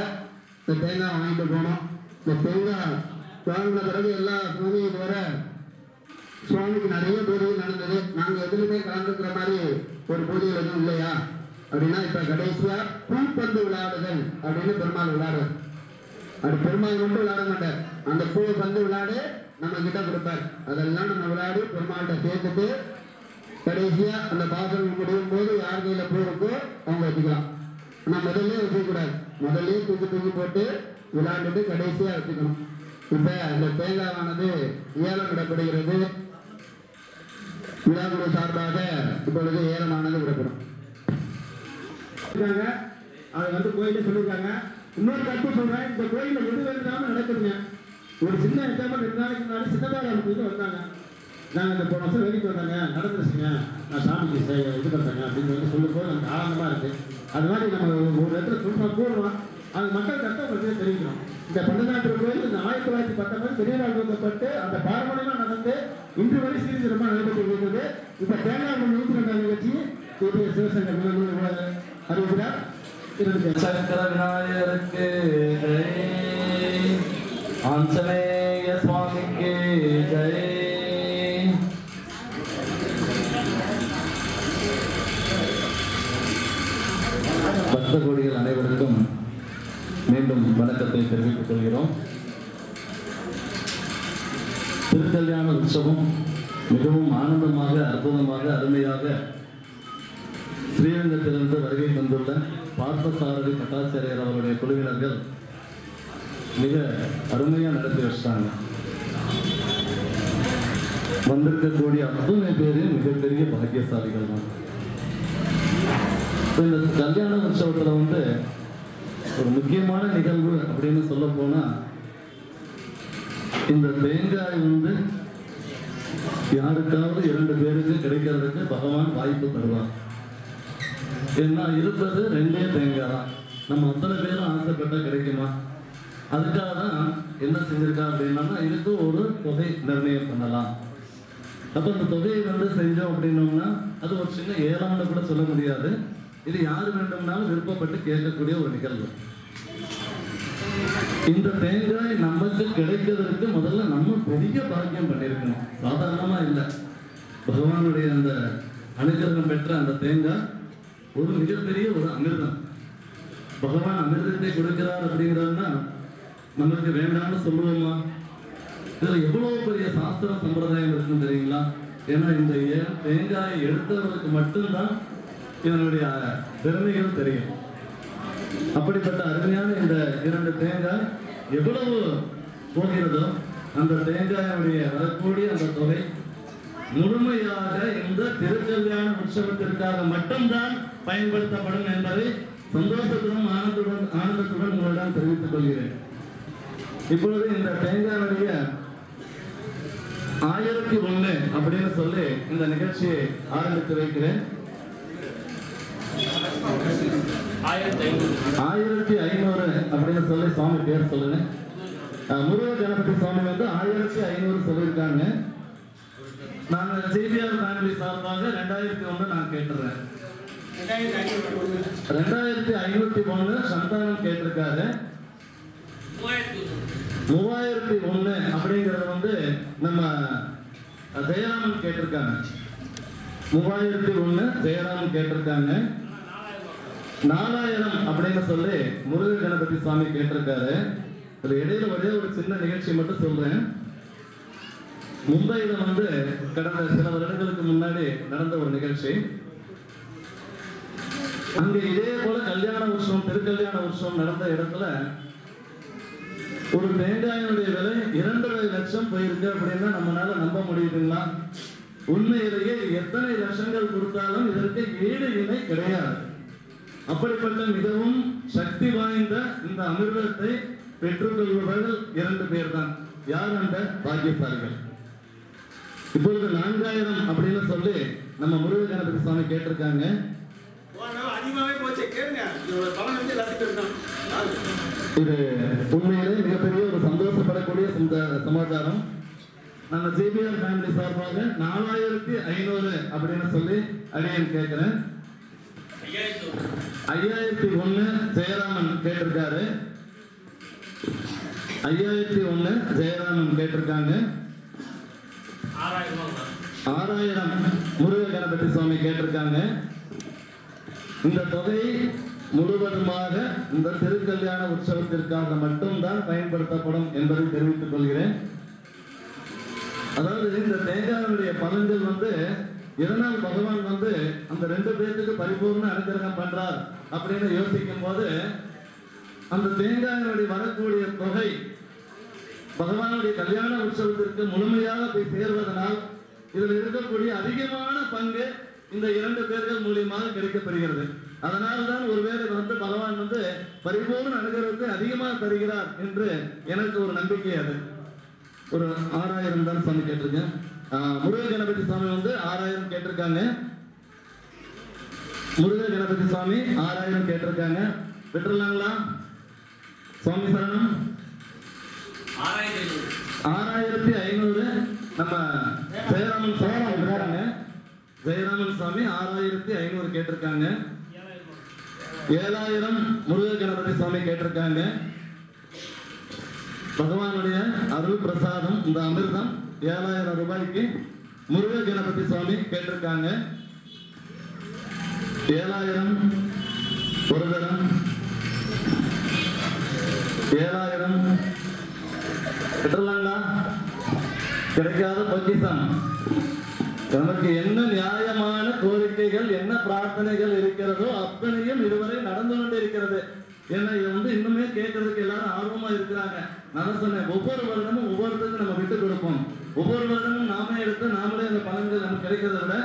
இந்த தேங்காய் வாங்கிட்டு போனோம். இந்த தேங்காய் வாங்கின பிறகு எல்லா சுவாமி இதுவர சுவாமிக்கு நிறைய பூஜைகள் நடந்தது. நாங்கள் எதுலையுமே கலந்துக்கிற மாதிரி ஒரு பூஜைகள் எதுவும் இல்லையா அப்படின்னா இப்ப கடைசியா பூப்பந்து விளையாடுதல் அப்படின்னு பெருமாள் விளையாடுவார். அது பெருமாள் மட்டும் விளையாட மாட்டார். அந்த பூ பந்து விளையாடு நம்ம கிட்ட கொடுப்பார். அதெல்லாம் நம்ம விளையாடி பெருமாள்கிட்ட சேர்த்துட்டு கடைசியா அந்த பாசனம் முடியும் போது யார் கையில பூ இருக்கோ அவங்க வச்சுக்கலாம். ஆனா முதல்ல வச்சுக்கூடாது. முதல்ல தூக்கி போட்டு விளையாண்டுட்டு கடைசியா வச்சுக்கணும். இப்ப இந்த தேங்காயானது ஏலம் விடப்படுகிறது. விழாக்குழு சார்பாக இப்பொழுது ஏலமானது விடப்படும். அதை வந்து கோயிலே சொல்லியிருக்காங்க. இன்னொரு கருத்து சொல்றேன். இந்த கோயில எது வேணும்னாலும் நடக்குதுங்க. ஒரு சின்ன எக்ஸாம்பிள் 2 நாளைக்கு முன்னாடி சின்னதாரம் வந்தாங்க. நாங்கள் இந்த போன வருஷம் வேலைக்கு வந்தாங்க நடந்துருச்சுங்க, நான் சாமிக்கு இது பண்ணுறேங்க அப்படின்னு வந்து சொல்லும்போது நமக்கு ஆனந்தமாக இருக்குது. அது மாதிரி நம்ம ஒரு இடத்துல சொல்கிறோம் போடுறோம். அது மக்கள் கஷ்டப்படுறதே தெரிவிக்கிறோம். இந்த பண்டநாட்டு கோயில் இந்த 1919 பெரியநாள் வைக்கப்பட்டு அந்த பாரம்பரியமாக நடந்து இன்று வரை சீர்திருத்தமாக நடைபெற்று இருக்கிறது. இப்போ தேங்காய் 102 நிகழ்ச்சி சிவசங்கர் அறிவிக்கிறார். சங்கர விநாயகருக்கு ஜெய், ஆஞ்சநேய சுவாமிக்கு ஜெய். பக்த கோடிகள் அனைவருக்கும் மீண்டும் வணக்கத்தை தெரிவித்துக் கொள்கிறோம். திருக்கல்யாண உற்சவம் மிகவும் ஆனந்தமாக அற்புதமாக அருமையாக ஸ்ரீரங்கத்திலிருந்து வருகை தந்துள்ள பார்த்தசாரதி பட்டாச்சாரியர் அவருடைய குழுவினர்கள் மிக அருமையாக நடத்தி வச்சிட்டாங்க. வந்திருக்கக்கூடிய அத்தனை பேரில் மிகப்பெரிய பாக்கியசாலிகள் தான். இந்த கல்யாண உற்சவத்தில் வந்து ஒரு முக்கியமான நிகழ்வு அப்படின்னு சொல்ல போனா இந்த தேங்காய் வந்து யாருக்காவது 2 பேருக்கு கிடைக்கிறதுக்கு பகவான் வாய்ப்பு தருவார். ஏன்னா இருப்பது 2 தேங்காய் தான். நம்ம அத்தனை பேரும் ஆசைப்பட்டா கிடைக்குமா? அதுக்காக தான் என்ன செஞ்சிருக்கா அப்படின்னா இதுக்கு ஒரு தொகை நிர்ணயம் பண்ணலாம். அப்ப அந்த தொகையை வந்து செஞ்சோம் அப்படின்னோம்னா அது ஒரு சின்ன ஏலம்னு கூட சொல்ல முடியாது. இது யாரு வேண்டும்னாலும் விருப்பப்பட்டு கேட்கக்கூடிய ஒரு நிகழ்வு. இந்த தேங்காய் நமக்கு கிடைக்கிறதுக்கு முதல்ல நம்ம பெரிய பாக்கியம் பண்ணியிருக்கணும். சாதாரணமா இல்லை. பகவானுடைய அந்த அனுகிரகம் பெற்ற அந்த தேங்காய் ஒரு மிகப்பெரிய ஒரு அமிர்தம். பகவான் அமிர்தத்தை கொடுக்கிறார் அப்படிங்கிறதுனா நமக்கு வேண்டாம்னு சொல்லுவோமா? இதுல எவ்வளவு பெரிய சாஸ்திர சம்பிரதாயம் இருக்குன்னு தெரியுங்களா? ஏன்னா இந்த தேங்காயை எடுத்தவருக்கு மட்டும்தான் இதனுடைய பெருமைகள் தெரியும். அப்படிப்பட்ட அருமையான இந்த 2 தேங்காய் எவ்வளவு போகிறதோ அந்த தேங்காயுடைய வரக்கூடிய அந்த தொகை முழுமையாக இந்த திருக்கல்யாண உற்சவத்திற்காக மட்டும்தான் பயன்படுத்தப்படும் என்பதை சந்தோஷத்துடன் ஆனந்தத்துடன் உங்களிடம் தெரிவித்துக் கொள்கிறேன். இப்பொழுது இந்த தேங்காயுடைய 1001 அப்படின்னு சொல்லி இந்த நிகழ்ச்சியை ஆரம்பித்து வைக்கிறேன். 1500 அப்படின்னு சொல்லி சுவாமி பேர் சொல்லுங்க. முருக கணபதி சுவாமி வந்து 1500 சொல்லியிருக்காங்க. நாங்கள் ஜிபிஆர் ஃபேமிலி சார்பாக 2001 நான் கேட்டுறேன். 2501 சந்தானம் கேட்டிருக்காரு. 3001 அப்படிங்கறது வந்து நம்ம ஜெயராமன் கேட்டிருக்காங்க. 3001 ஜெயராமன் கேட்டிருக்காங்க. 4000 அப்படின்னு சொல்லி முருக கணபதி சுவாமி கேட்டிருக்காரு. அது இடையில ஒரே ஒரு சின்ன நிகழ்ச்சி மட்டும் சொல்றேன். மும்பையில வந்து கடந்த சில வருடங்களுக்கு முன்னாடி நடந்த ஒரு நிகழ்ச்சி. அங்க இதே போல கல்யாண உற்சவம், திருக்கல்யாண உற்சவம் நடந்த இடத்துல ஒரு தேங்காயினுடைய விலை 2.5 லட்சம் போயிருக்கு அப்படின்னா நம்மளால நம்ப முடியுதுங்களா? உண்மையிலேயே எத்தனை லட்சங்கள் கொடுத்தாலும் இதற்கு ஈடு இணை கிடையாது. அப்படிப்பட்ட மிகவும் சக்தி வாய்ந்த இந்த அமிர்தத்தை பெற்றுக்கொள்பவர்கள் 2 பேர் தான். யார்? அந்த பாக்கியசாலிகள். இப்பொழுது 4000 அப்படின்னு சொல்லி நம்ம முருக கணபதி சுவாமி கேட்டிருக்காங்க. இது உண்மையிலே மிகப்பெரிய ஒரு சந்தோஷப்படக்கூடிய சமாச்சாரம். நம்ம ஜிபிஆர் ஃபேமிலி சார்பாக 4500 அப்படின்னு சொல்லி அடியன் கேட்கிறேன். 5001 ஜெயராமன் கேட்டிருக்காரு. 5001 ஜெயராமன் கேட்டிருக்காங்க. 6000 முருக கணபதி சுவாமி கேட்டிருக்காங்க. இந்த தொகை முழுவதுமாக இந்த திருக்கல்யாண உற்சவத்திற்காக மட்டும்தான் பயன்படுத்தப்படும் என்பதை தெரிவித்துக் கொள்கிறேன். அதாவது இந்த தேங்காயுடைய பலன்கள் வந்து இதனால் பகவான் வந்து அந்த 2 பேருக்கு பரிபூர்ண அனுகிரகம் பண்றார் அப்படின்னு யோசிக்கும் போது அந்த தேங்காயினுடைய வரக்கூடிய தொகை பகவானுடைய கல்யாண உற்சவத்திற்கு முழுமையாக போய் சேர்வதனால் இதில் இருக்கக்கூடிய அதிகமான பங்கு இந்த 2 பேர்கள் மூலியமாக கிடைக்கப்படுகிறது. அதனால்தான் ஒருவேளை வந்து பகவான் வந்து பரிபூர்ண அனுகிரகத்தை அதிகமாக தருகிறார் என்று எனக்கு ஒரு நம்பிக்கை. அது ஒரு 6000 தான் சாமி கேட்டிருக்கேன். முருக கணபதி சுவாமி வந்து 6000 கேட்டிருக்காங்க. முருக கணபதி சுவாமி 6000 கேட்டிருக்காங்க. விட்டுறலாங்களா? சுவாமி சரணம். 6500 நம்ம ஜெயராமன் சுவாமி கேட்டிருக்காங்க. ஜெயராமன் சுவாமி 6500 கேட்டிருக்காங்க. 7000 முருக கணபதி சுவாமி கேட்டிருக்காங்க. பகவானுடைய அருள் பிரசாதம் இந்த அமிர்தம் 7000 ரூபாய்க்கு முருக கணபதி சுவாமி கேட்டிருக்காங்க. 7000 ஒரு தரம். 7000 கட்டலாங்களா? கிடைக்காத பொக்கிஷம். நமக்கு என்ன நியாயமான கோரிக்கைகள், என்ன பிரார்த்தனைகள் இருக்கிறதோ அத்தனையும் இதுவரை நடந்து கொண்டே இருக்கிறது. ஏன்னா இது வந்து இன்னுமே கேட்கறதுக்கு எல்லாரும் ஆர்வமா இருக்கிறாங்க. நான் சொன்னேன், ஒவ்வொரு வருடமும் ஒவ்வொருத்தருக்கும் நம்ம விட்டு கொடுப்போம். ஒவ்வொரு வருடமும் நாம எடுத்து நாமளே அந்த பலன்கள் நமக்கு கிடைக்கிறத விட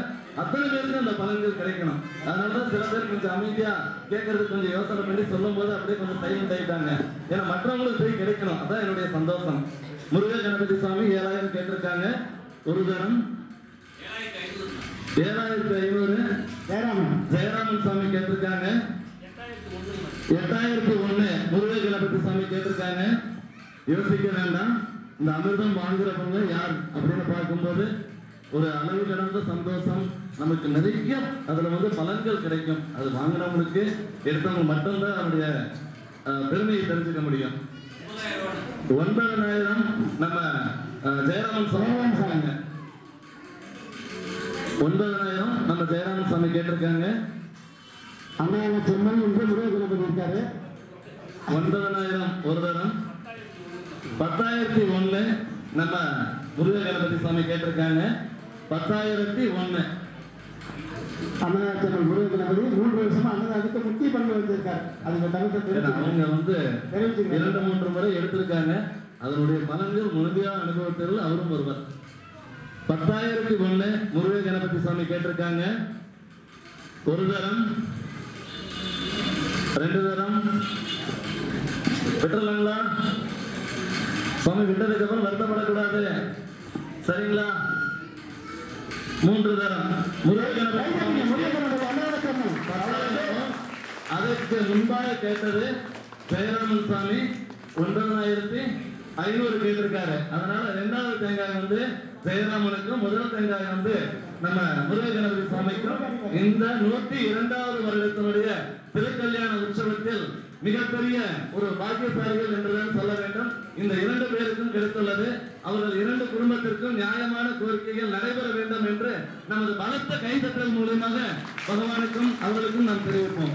அத்தனை பேருக்கு அந்த பலன்கள் கிடைக்கணும். அதனாலதான் சில பேர் கொஞ்சம் அமைதியா கேட்கறதுக்கு கொஞ்சம் யோசனை பண்ணி சொல்லும் போது அப்படியே கொஞ்சம் சைலண்ட் ஆயிட்டாங்க. ஏன்னா மற்றவங்களுக்கு போய் கிடைக்கணும். அதான் என்னுடைய சந்தோஷம். முருக கணபதி சுவாமி 7000 கேட்டிருக்காங்க. ஒரு தரம் 7500 ஜெயராமன் சுவாமி கேட்டிருக்காங்க. 8001 முருக கணபதி சுவாமி கேட்டிருக்காங்க. யோசிக்க வேண்டாம். இந்த அமிர்தம் வாங்குறவங்க யார் அப்படின்னு பார்க்கும்போது ஒரு அளவு கடந்த சந்தோஷம் நமக்கு நிறைய அதுல வந்து பலன்கள் கிடைக்கும். அது வாங்கினவங்களுக்கு எடுத்தவங்க மட்டும்தான் அவருடைய பெருமையை தெரிஞ்சுக்க முடியும். 9000 நம்ம ஜெயராமன் சுவாமி சொன்னாங்க. 9000 நம்ம ஜெயராமன் சுவாமி கேட்டிருக்காங்க. அண்ணாங்க செம்மன் என்று முருக கணபதி இருக்காரு. 9000 ஒரு தரம். 10001 நம்ம முருக கணபதி சுவாமி கேட்டிருக்காங்க. 10001 அண்ணாச்சல் முருக கணபதி 3 வருஷமா அண்ணனுக்கு முக்கிய பங்கு வச்சிருக்காரு. அதுக்கு தகுந்த அவங்க வந்து 2-3 முறை எடுத்திருக்காங்க. அதனுடைய பலன்கள் முழுமையான அனுபவத்தில் அவரும் ஒருவர். 10001 முருக கணபதி சுவாமி கேட்டிருக்காங்க. ஒரு தரம், 2 தரம். விட்டுறலாங்களா? சுவாமி விட்டதுக்கு அப்புறம் வருத்தப்படக்கூடாது, சரிங்களா? 3 தரம் முருக கணபதி சுவாமி. அதற்கு முன்பாக கேட்டது ஜெயராமன் சுவாமி 9500 கேட்டிருக்காரு. அதனால 2வது தேங்காய் வந்து ஜெயராமனுக்கு, முதல் தேங்காய் வந்து நம்ம முருககணபதி சுவாமிக்கும் இந்த 102வது வருடத்தினுடைய திருக்கல்யாண உற்சவத்தில் மிகப்பெரிய ஒரு பாக்கியசாலிகள் என்றுதான் சொல்ல வேண்டும். இந்த 2 பேருக்கும் கிடைத்துள்ளது. அவர்கள் 2 குடும்பத்திற்கும் நியாயமான கோரிக்கைகள் நடைபெற வேண்டும் என்று நமது பலத்த கைதட்டல் மூலமாக பகவானுக்கும் அவர்களுக்கும் நாம் தெரிவிப்போம்.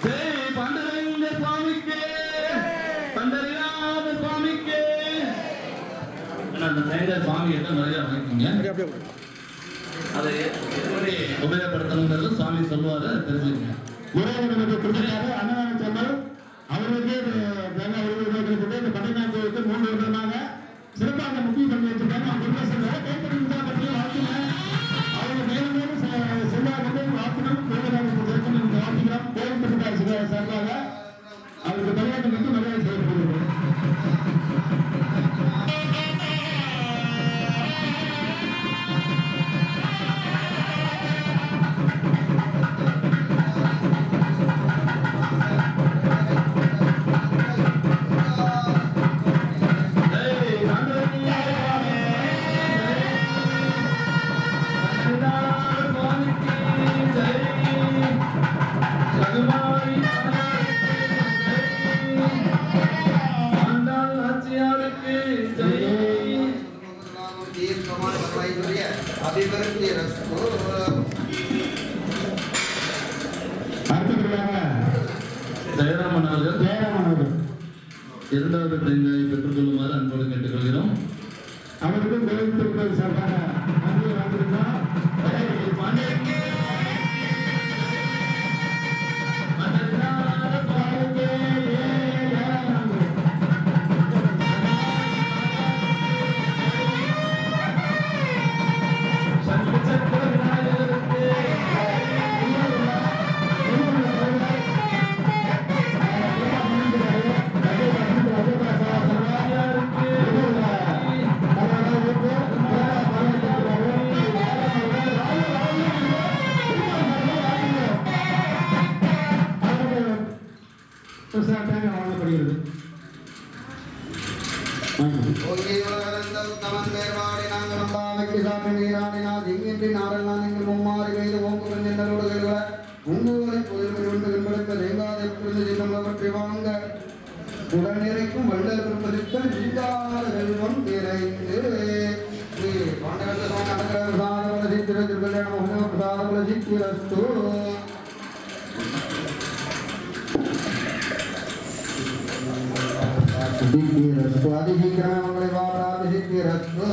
ஜெய் பாண்டரங்க சுவாமிக்கே, பண்டரிநாத சுவாமிக்கே. அந்த தேங்காய் சுவாமி கிட்ட நிறைய வாங்கிக்கோங்க. அதை எப்படி உபயோகப்படுத்தணுங்கிறது சுவாமி சொல்லுவாரு, தெரிஞ்சுக்கங்க. முருகனுக்கு கொடுத்திருக்காரு. அன்னதானம் சொன்னால் அவர்களுக்கு தேங்காய் உபயோகப்படுத்தி இந்த பண்டிகைக்கு 3 வருடமாக சிறப்பாக முக்கியம் பண்ணி வச்சிருக்காங்க. அவங்க கைப்பற்றி பற்றியும் வாழ்த்துனேன். அவங்க மேலும் மேலும் செல்வாக்கு வாழ்த்தணும். கோவிலுக்கு வாழ்த்துக்கிறோம். கோவில் பண்டிகை சார்பாக அவருக்கு பரியாட்டம் வந்து மரியாதை செய்யப்படுகிறது. ஜெயராமன் அவர்கள் 2வது தேங்காயை பெற்றுக் கொள்ளுமாறு அன்போடு கேட்டுக்கொள்கிறோம். அவருக்கும் கோவில் திருப்பதி சார்பாக நன்றி வந்திருந்தோம். வழங்கப்படுகிறது. உடனிறைக்கும் வள்ளல் பெருமதிக்க நீங்காத செல்வம் நிறைந்து பிரசாதமலசித்திரஸ்து. சித்திரஸ்து அதிசீக்கிரமே மங்களை வாராதி சித்திரஸ்து.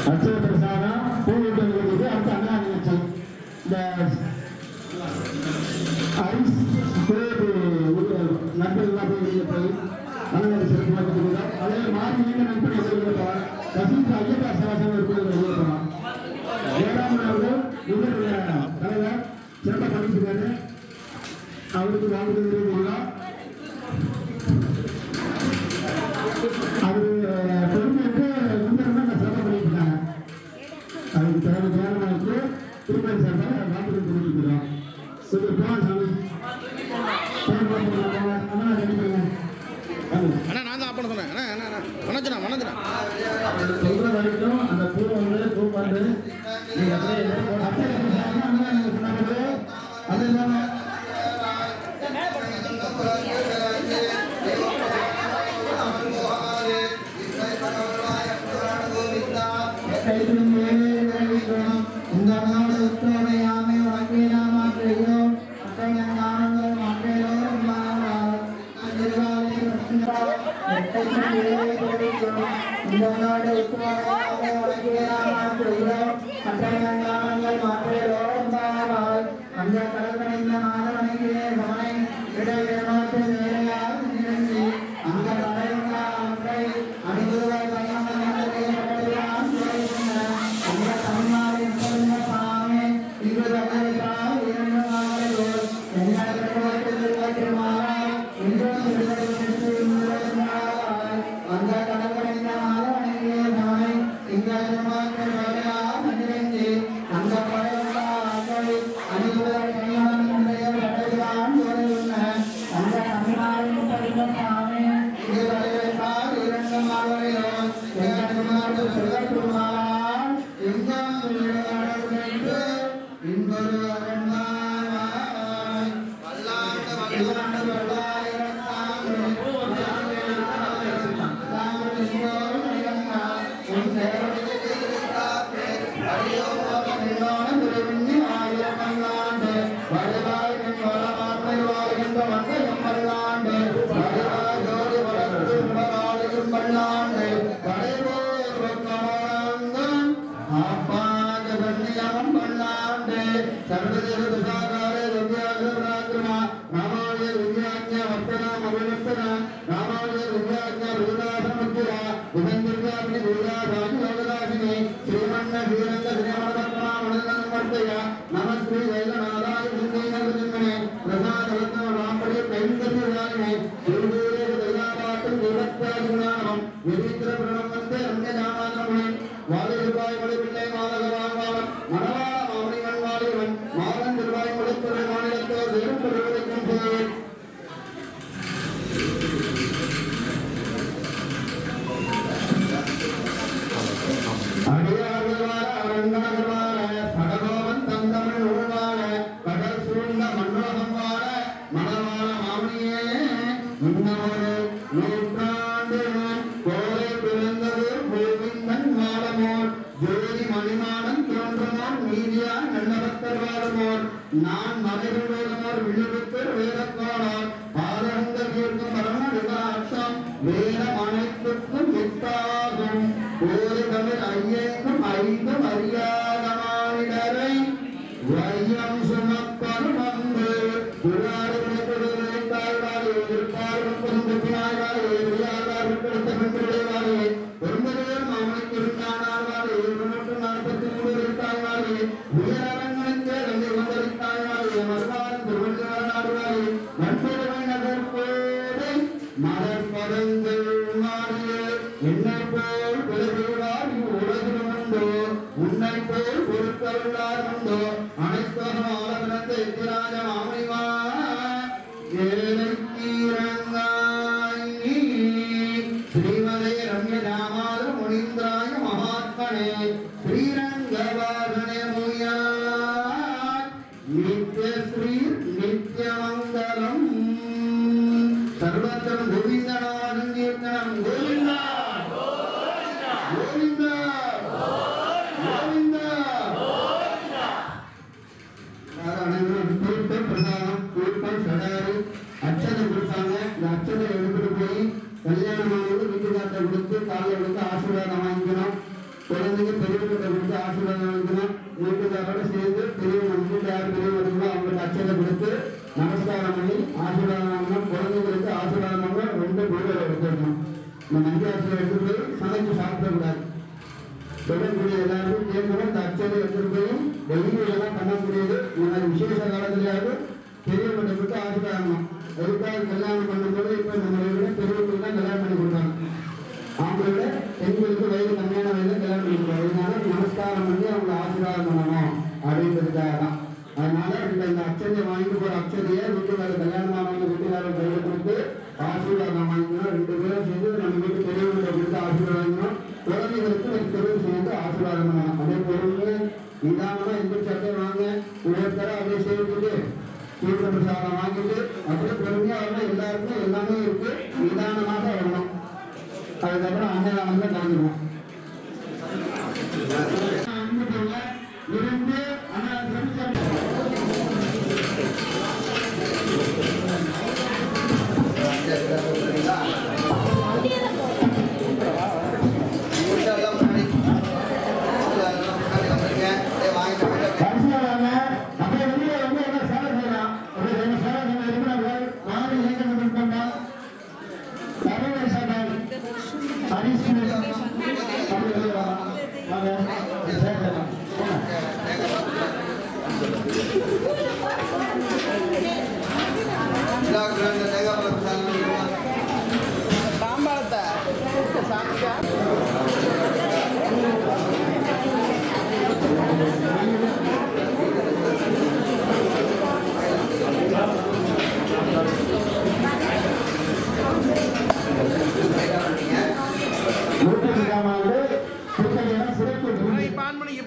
அச்சய பிரசாதம் பூவிட்டு அடுத்து அண்ணா நிகழ்ச்சி. இந்த நண்பர்களாக போய் அண்ணன் சிறப்பாக கொடுக்கிறார். அதே மாதிரி நீங்க நண்பனை சொல்லியிருப்பார். கசின் ஐயப்பா சாசனம் இருக்கிறோம். 7ஆம் நாள் இவருடைய தலைவர் சிறப்பாக பண்ணிக்கிறாரு. அவருக்கு வாழ்க்கை அது பெருமைக்கு முன்னே சிறப்பாக பண்ணியிருக்காங்க. அதுக்கு தேவையானவருக்கு திருப்பதி சார்பாக வாழ்க்கை கொடுத்துருக்கிறோம். கொஞ்சம் போன சாமி அண்ணா நான் தான் அப்பன்னு சொன்னேன். வணஞ்சனா சொல்ற வரைக்கும் அந்த பூ வந்து பூ பண்ணு நீங்க அது இல்லாம இந்த நாடு உத்தமையாமே வழங்கினா மாற்றையும் அட்டையானங்கள் மாற்றையோரும் இந்த நாடு உத்தமையாமே வழங்கினா மாற்றையும் அட்டையானங்கள் மாற்றையோரும் அந்த கடற்கரைந்த மாதவனைக்கு சமனை இடையிடமாற்று வேலையாக நிகழ்ச்சி அந்த கடையுள்ள ஒன்றை அணிந்துவாய் பயணம் அந்த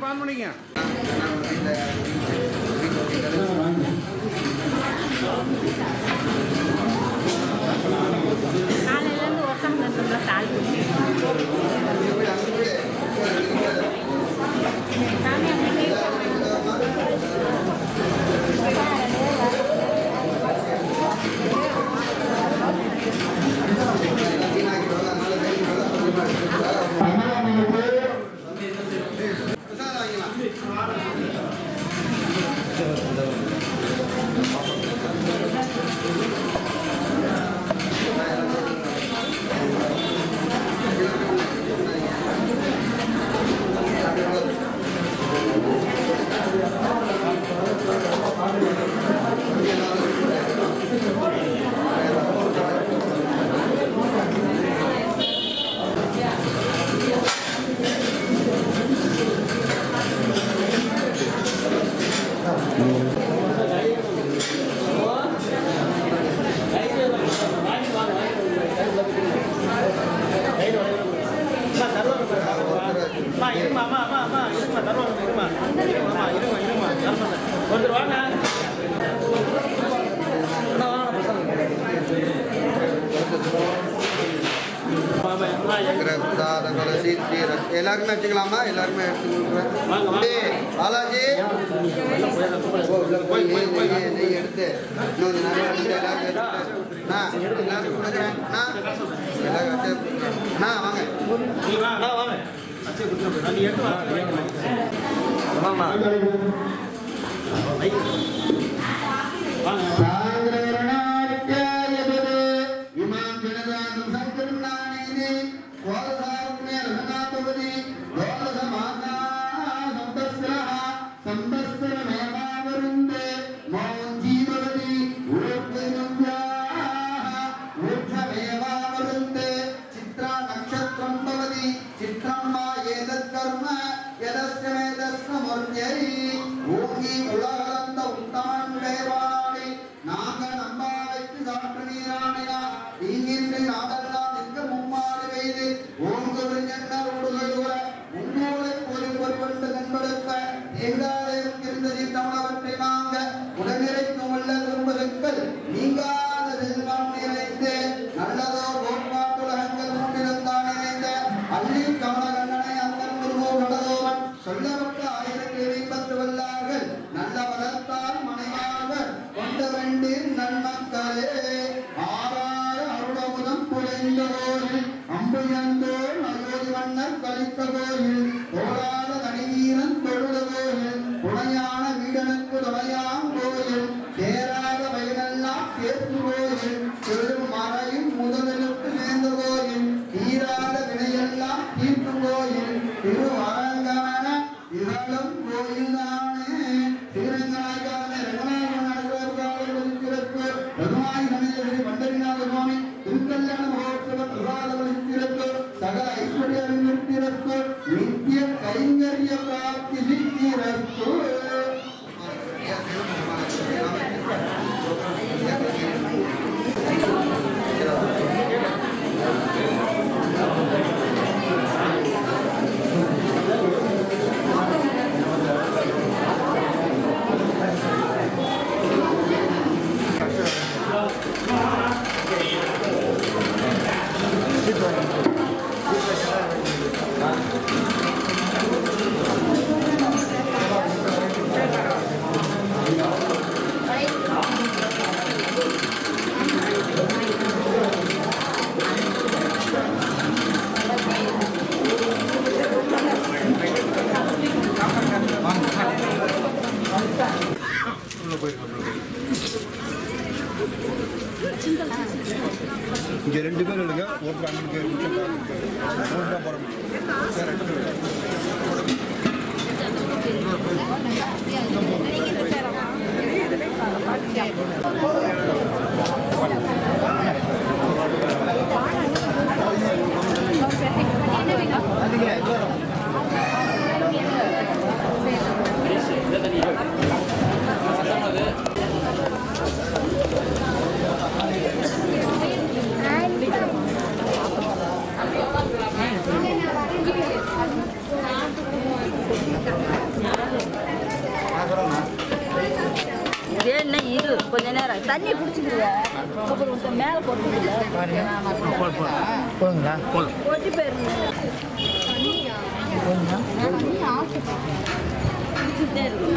பான் பண்ணிக்க எல்லாருமே வச்சுக்கலாமா? எல்லாருமே பாலாஜி நெய் எடுத்து இன்னொரு நிறைய எடுத்து எல்லாரும் எல்லாரும் கொடுக்குறேன். எல்லாரும் வச்சு வாங்க. இங்கே 2 பேர் இல்லைங்க, ஒருத்தர் அங்கே போகிற கொஞ்ச நேரம் தண்ணி குடிச்சுக்கிடுங்க. அப்புறம் மேலே போட்டுங்களா போட்டு போயிருங்க. குடிச்சுட்டே இருக்கு.